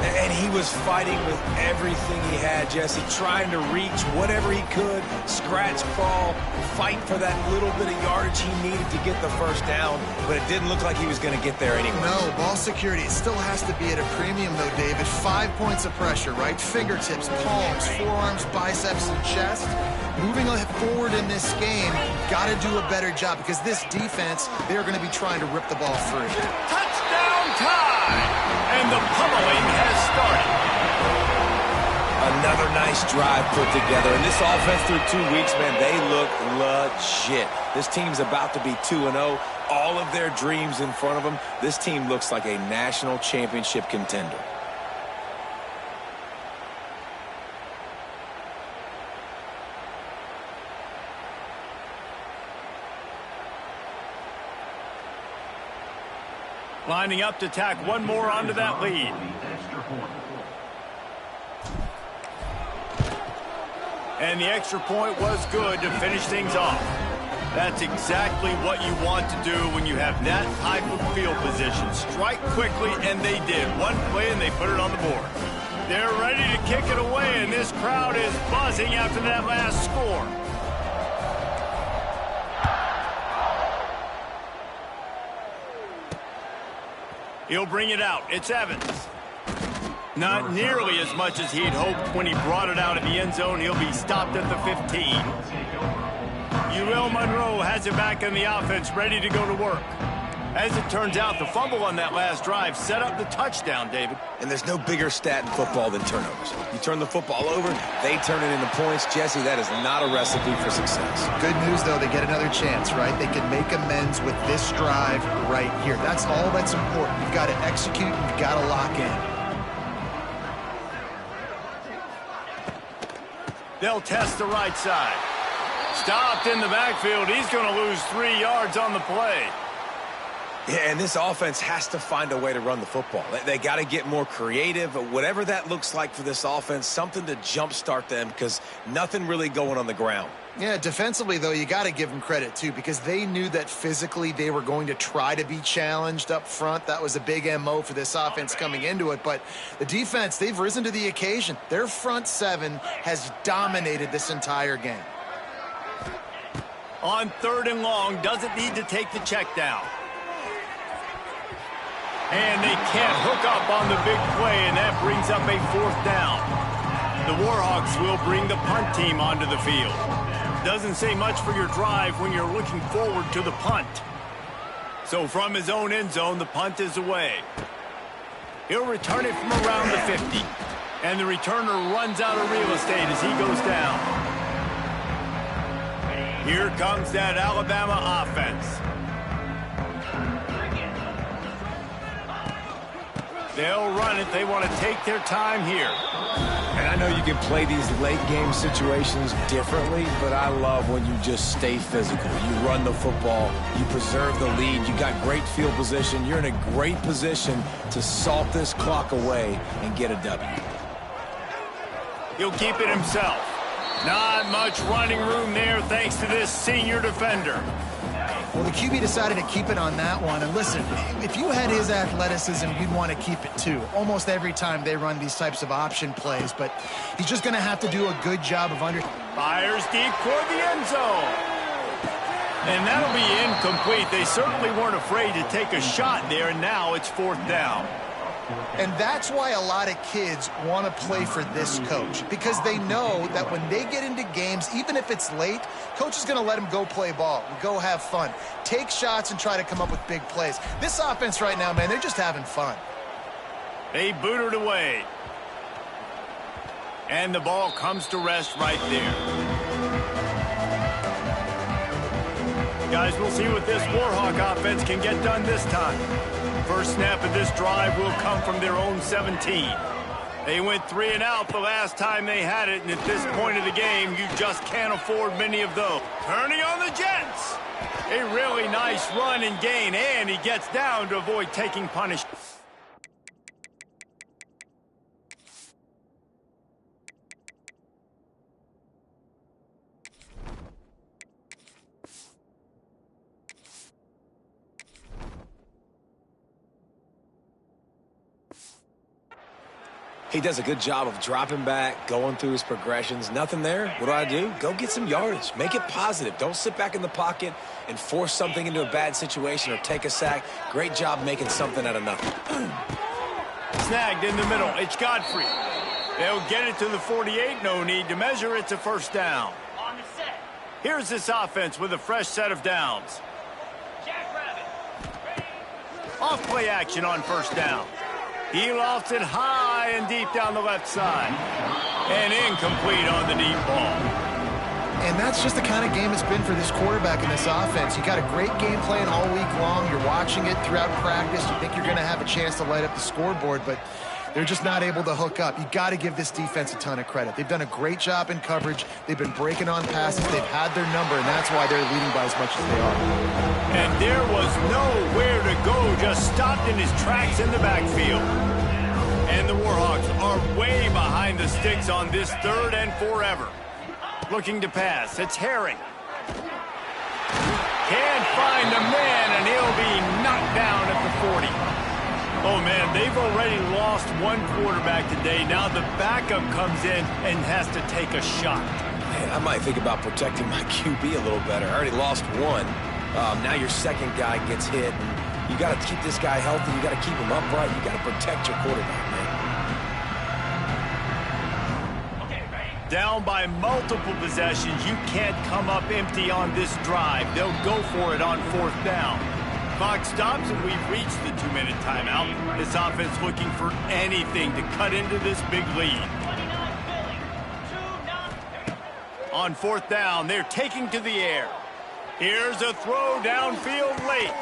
And he was fighting with everything he had, Jesse, trying to reach whatever he could, scratch, crawl, fight for that little bit of yardage he needed to get the first down, but it didn't look like he was going to get there anyway. No, ball security, it still has to be at a premium, though, David. 5 points of pressure, right? Fingertips, palms, forearms, biceps, and chest. Moving forward in this game, got to do a better job because this defense, they're going to be trying to rip the ball free. Touchdown time! And the pummeling has started. Another nice drive put together. And this offense through 2 weeks, man, they look legit. This team's about to be 2-0. All of their dreams in front of them. This team looks like a national championship contender. Lining up to tack one more onto that lead. And the extra point was good to finish things off. That's exactly what you want to do when you have that type of field position. Strike quickly, and they did. One play, and they put it on the board. They're ready to kick it away, and this crowd is buzzing after that last score. He'll bring it out. It's Evans. Not nearly as much as he'd hoped when he brought it out of the end zone. He'll be stopped at the 15. UL Monroe has it back in the offense, ready to go to work. As it turns out, the fumble on that last drive set up the touchdown, David. And there's no bigger stat in football than turnovers. You turn the football over, they turn it into points. Jesse, that is not a recipe for success. Good news, though, they get another chance, right? They can make amends with this drive right here. That's all that's important. You've got to execute, you've got to lock in. They'll test the right side. Stopped in the backfield. He's going to lose 3 yards on the play. Yeah, and this offense has to find a way to run the football. They got to get more creative, whatever that looks like for this offense, something to jumpstart them because nothing really going on the ground. Yeah, defensively, though, you got to give them credit, too, because they knew that physically they were going to try to be challenged up front. That was a big MO for this offense coming into it. But the defense, they've risen to the occasion. Their front seven has dominated this entire game. On 3rd and long, doesn't need to take the check down. And they can't hook up on the big play, and that brings up a 4th down. The Warhawks will bring the punt team onto the field. Doesn't say much for your drive when you're looking forward to the punt. So from his own end zone, the punt is away. He'll return it from around the 50. And the returner runs out of real estate as he goes down. Here comes that Alabama offense. They'll run it. They want to take their time here. And I know you can play these late game situations differently, but I love when you just stay physical. You run the football, you preserve the lead, you got great field position, you're in a great position to salt this clock away and get a W. He'll keep it himself. Not much running room there thanks to this senior defender. Well, the QB decided to keep it on that one. And listen, if you had his athleticism, you'd want to keep it too. Almost every time they run these types of option plays. But he's just going to have to do a good job of Fires deep toward the end zone. And that'll be incomplete. They certainly weren't afraid to take a shot there, and now it's 4th down. And that's why a lot of kids want to play for this coach, because they know that when they get into games, even if it's late, coach is going to let them go play ball and go have fun, take shots and try to come up with big plays. This offense right now, man, they're just having fun. They boot it away. And the ball comes to rest right there. Guys, we'll see what this Warhawk offense can get done this time. First snap of this drive will come from their own 17. They went 3 and out the last time they had it, and at this point of the game, you just can't afford many of those. Turning on the Jets. A really nice run and gain, and he gets down to avoid taking punishment. He does a good job of dropping back, going through his progressions. Nothing there. What do? Go get some yardage. Make it positive. Don't sit back in the pocket and force something into a bad situation or take a sack. Great job making something out of nothing. Snagged in the middle. It's Godfrey. They'll get it to the 48. No need to measure. It's a first down. Here's this offense with a fresh set of downs. Off play action on first down. He lofts it high and deep down the left side. And incomplete on the deep ball. And that's just the kind of game it's been for this quarterback in this offense. You got a great game plan all week long. You're watching it throughout practice. You think you're going to have a chance to light up the scoreboard, but they're just not able to hook up. You got to give this defense a ton of credit. They've done a great job in coverage. They've been breaking on passes. They've had their number, and that's why they're leading by as much as they are. And there was nowhere to go, just stopped in his tracks in the backfield. And the Warhawks are way behind the sticks on this 3rd and forever. Looking to pass. It's Herring. Can't find a man, and he'll be knocked down at the 40. Oh, man, they've already lost one quarterback today. Now the backup comes in and has to take a shot. Man, I might think about protecting my QB a little better. I already lost one. Now your second guy gets hit. And you got to keep this guy healthy. You got to keep him upright. You got to protect your quarterback, man. Down by multiple possessions. You can't come up empty on this drive. They'll go for it on 4th down. Clock stops, and we've reached the 2-minute timeout. This offense looking for anything to cut into this big lead. On 4th down, they're taking to the air. Here's a throw downfield late.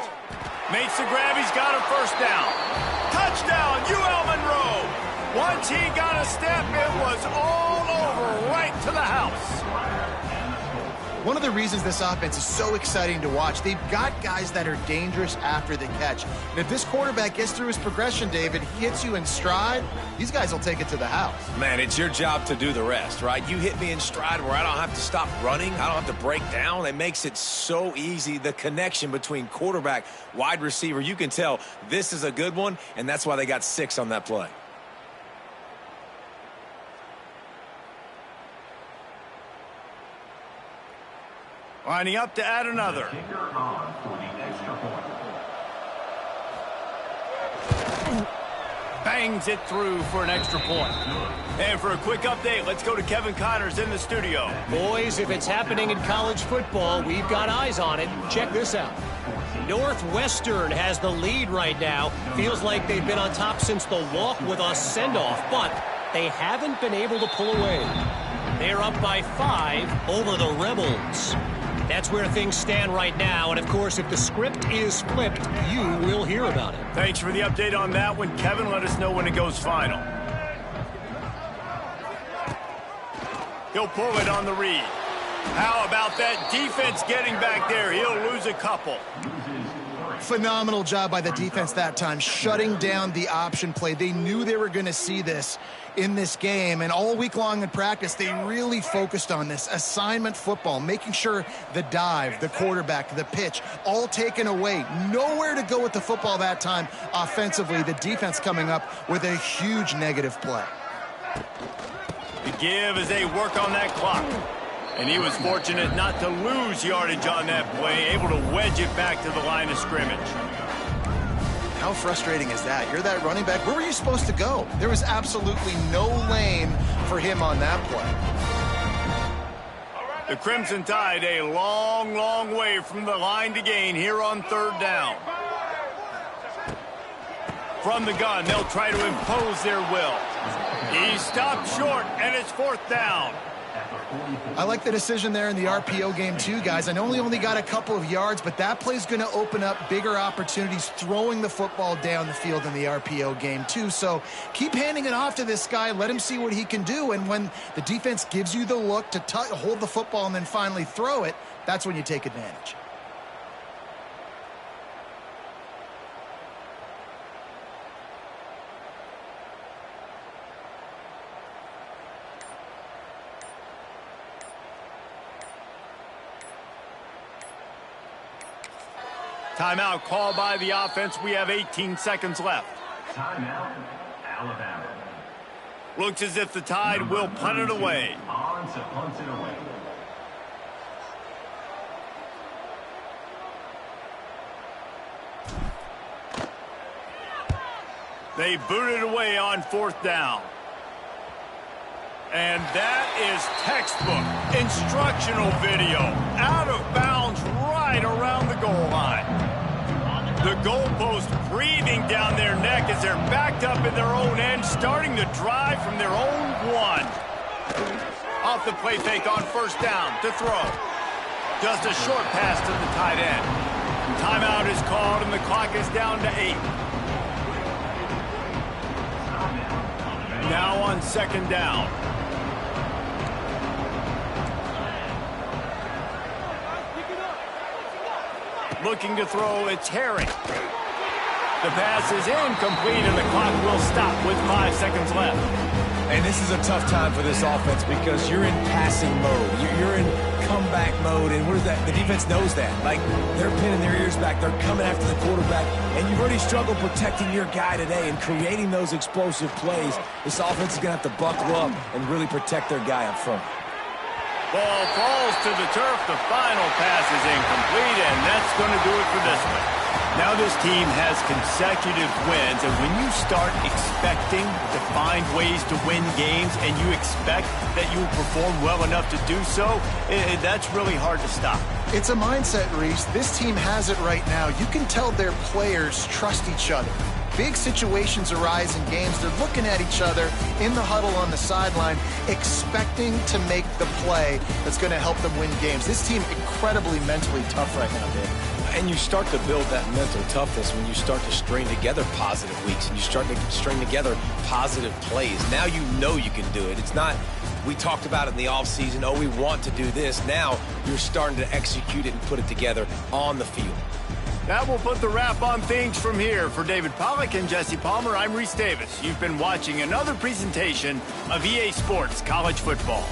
Makes the grab. He's got a first down. Touchdown, UL Monroe. Once he got a step, it was all over, right to the house. One of the reasons this offense is so exciting to watch, they've got guys that are dangerous after the catch. And if this quarterback gets through his progression, David, hits you in stride, these guys will take it to the house. Man, it's your job to do the rest, right? You hit me in stride where I don't have to stop running. I don't have to break down. It makes it so easy. The connection between quarterback, wide receiver, you can tell this is a good one, and that's why they got 6 on that play. Lining up to add another. Bangs it through for an extra point. And for a quick update, let's go to Kevin Connors in the studio. Boys, if it's happening in college football, we've got eyes on it. Check this out. Northwestern has the lead right now. Feels like they've been on top since the walk with us send-off, but they haven't been able to pull away. They're up by 5 over the Rebels. That's where things stand right now, and of course, if the script is flipped, you will hear about it. Thanks for the update on that one, Kevin. Let us know when it goes final. He'll pull it on the read. How about that defense getting back there? He'll lose a couple. Phenomenal job by the defense that time, shutting down the option play. They knew they were going to see this in this game, and all week long in practice, they really focused on this assignment football, making sure the dive, the quarterback, the pitch, all taken away. Nowhere to go with the football that time offensively. The defense coming up with a huge negative play. The give as they work on that clock. And he was fortunate not to lose yardage on that play, able to wedge it back to the line of scrimmage. How frustrating is that? You're that running back. Where were you supposed to go? There was absolutely no lane for him on that play. The Crimson Tide a long, long way from the line to gain here on 3rd down. From the gun, they'll try to impose their will. He stopped short, and it's 4th down. I like the decision there in the RPO game too, guys. I know he only got a couple of yards, but that play's going to open up bigger opportunities throwing the football down the field in the RPO game too. So keep handing it off to this guy. Let him see what he can do. And when the defense gives you the look to hold the football and then finally throw it, that's when you take advantage. Timeout called by the offense. We have 18 seconds left. Timeout, Alabama. Looks as if the Tide will punt it away. They booted away on 4th down. And that is textbook instructional video. Out of bounds right around the goal line. The goalpost breathing down their neck as they're backed up in their own end, starting to drive from their own 1. Off the play fake on 1st down to throw. Just a short pass to the tight end. Timeout is called and the clock is down to 8. Now on 2nd down. Looking to throw, it's Herring. The pass is incomplete, and the clock will stop with 5 seconds left. And this is a tough time for this offense because you're in passing mode. You're in comeback mode, and what is that? The defense knows that. Like, they're pinning their ears back. They're coming after the quarterback, and you've already struggled protecting your guy today and creating those explosive plays. This offense is going to have to buckle up and really protect their guy up front. Ball falls to the turf. The final pass is incomplete, and that's going to do it for this one. Now this team has consecutive wins, and when you start expecting to find ways to win games and you expect that you will perform well enough to do so, that's really hard to stop. It's a mindset, Reese. This team has it right now. You can tell their players trust each other. Big situations arise in games. They're looking at each other in the huddle on the sideline, expecting to make the play that's going to help them win games. This team incredibly mentally tough right now, Dave. And you start to build that mental toughness when you start to string together positive weeks and you start to string together positive plays. Now you know you can do it. It's not, we talked about it in the offseason, oh, we want to do this. Now you're starting to execute it and put it together on the field. That will put the wrap on things from here. For David Pollack and Jesse Palmer, I'm Reese Davis. You've been watching another presentation of EA Sports College Football.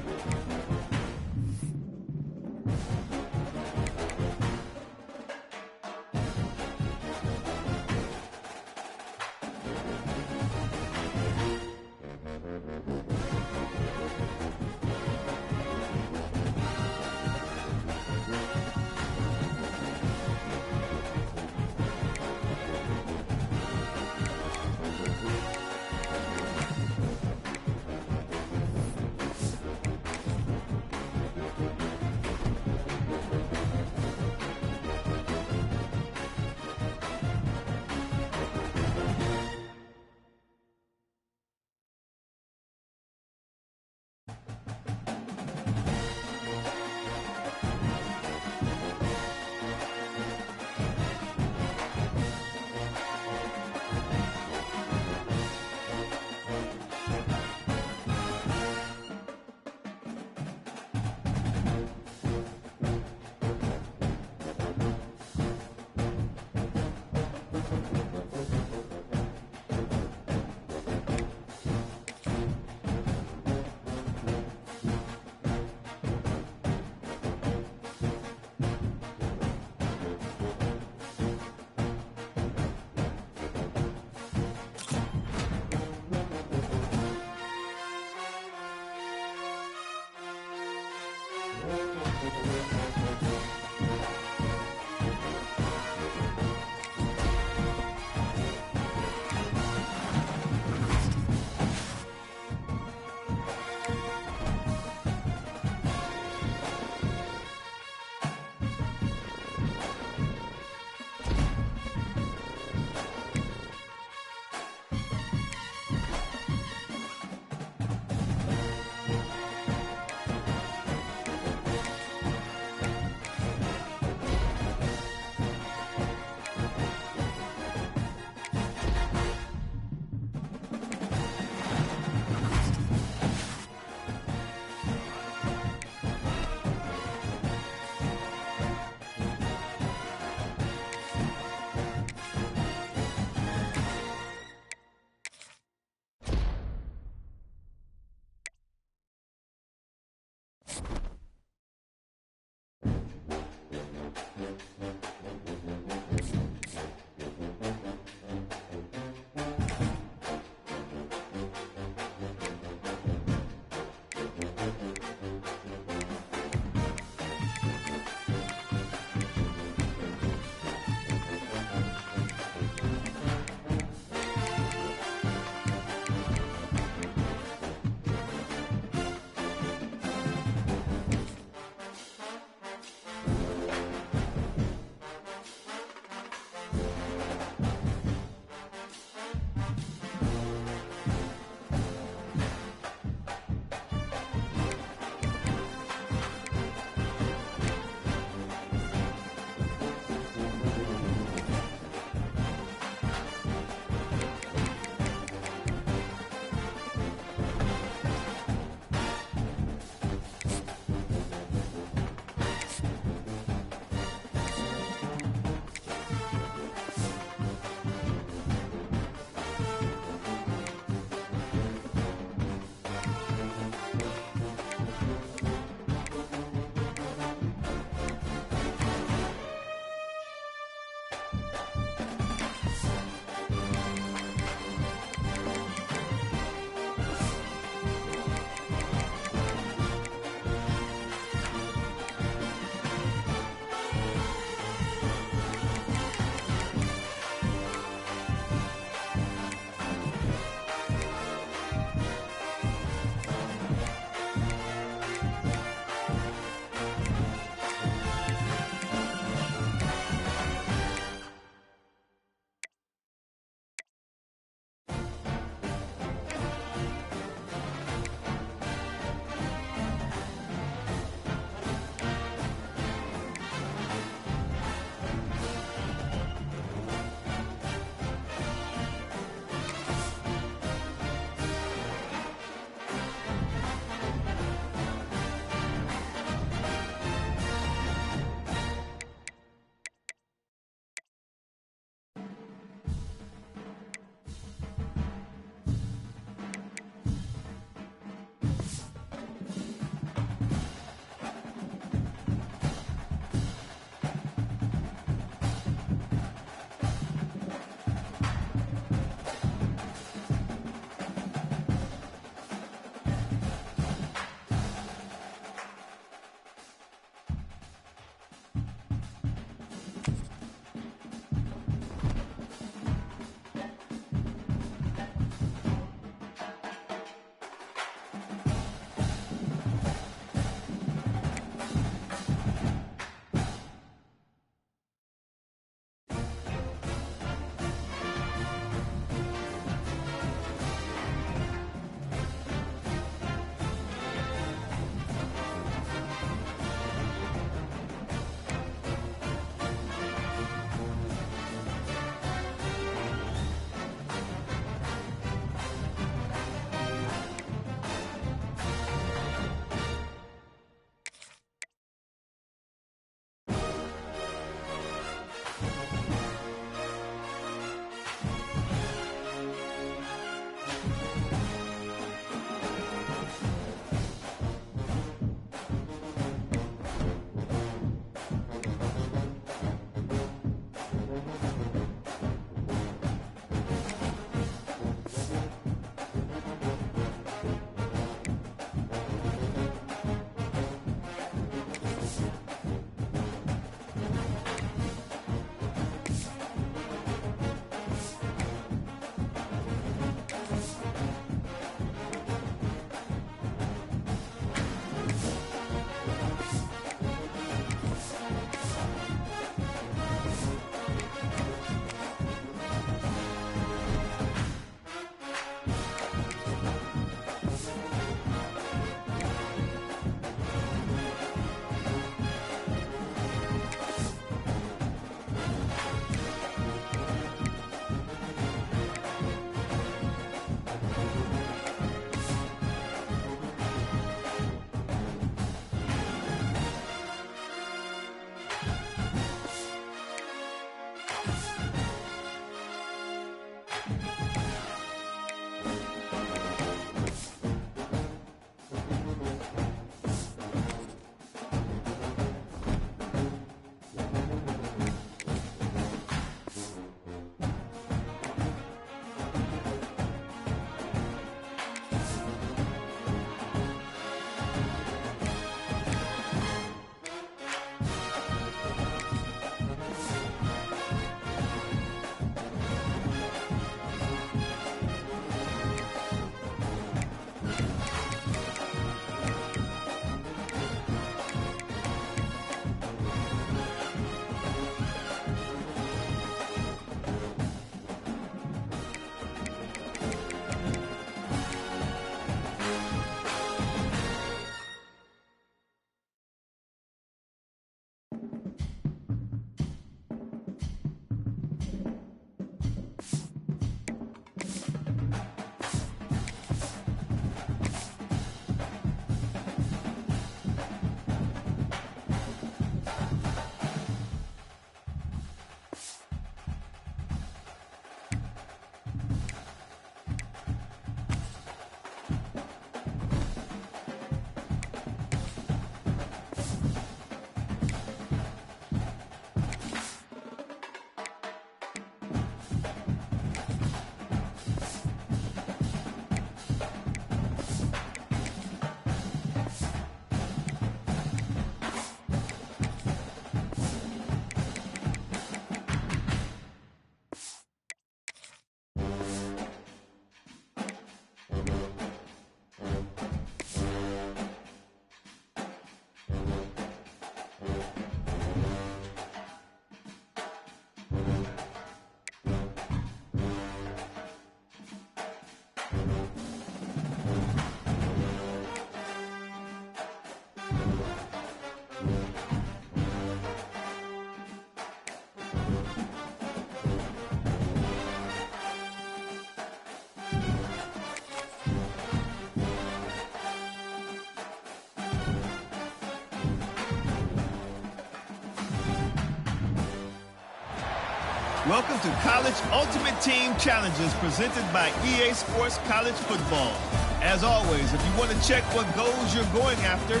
Welcome to College Ultimate Team Challenges presented by EA Sports College Football. As always, if you want to check what goals you're going after,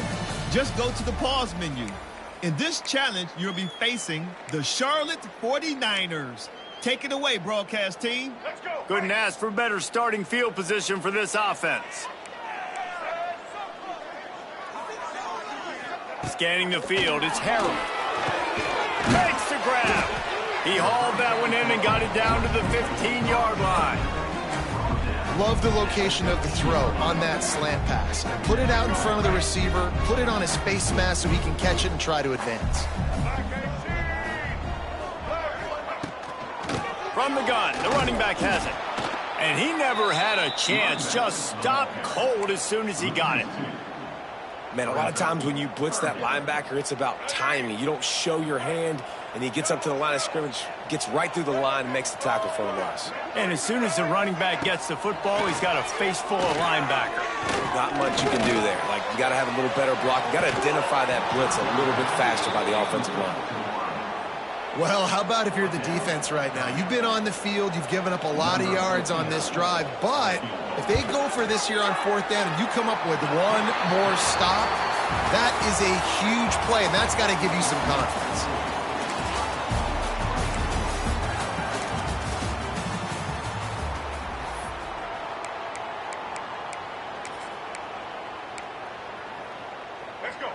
just go to the pause menu. In this challenge, you'll be facing the Charlotte 49ers. Take it away, broadcast team. Let's go. Couldn't ask for better starting field position for this offense. Scanning the field, it's Harold. Makes the grab. He hauled that one in and got it down to the 15-yard line. Love the location of the throw on that slant pass. Put it out in front of the receiver, put it on his face mask so he can catch it and try to advance. From the gun, the running back has it. And he never had a chance, just stopped cold as soon as he got it. Man, a lot of times when you blitz that linebacker, it's about timing. You don't show your hand, and he gets up to the line of scrimmage, gets right through the line, and makes the tackle for the loss. And as soon as the running back gets the football, he's got a face full of linebacker. Not much you can do there. Like, you got to have a little better block. You got to identify that blitz a little bit faster by the offensive line. Well, how about if you're the defense right now? You've been on the field, you've given up a lot of yards on this drive, but if they go for this here on 4th down and you come up with one more stop, that is a huge play, and that's got to give you some confidence.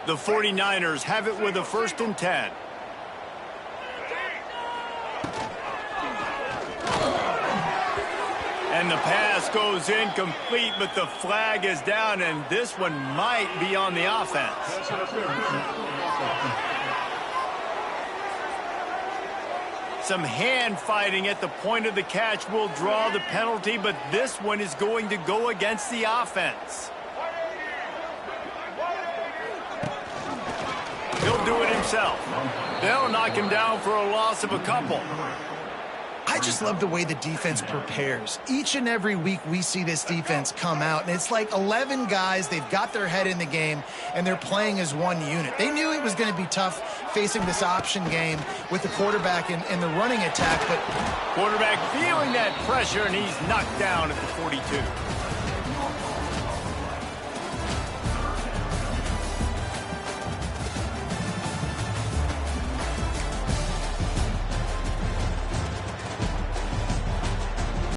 The 49ers have it with a 1st and 10. And the pass goes incomplete, but the flag is down, and this one might be on the offense. Some hand fighting at the point of the catch will draw the penalty, but this one is going to go against the offense. He'll do it himself. They'll knock him down for a loss of a couple. I just love the way the defense prepares. Each and every week we see this defense come out, and it's like 11 guys, they've got their head in the game, and they're playing as one unit. They knew it was going to be tough facing this option game with the quarterback and the running attack, but quarterback feeling that pressure, and he's knocked down at the 42.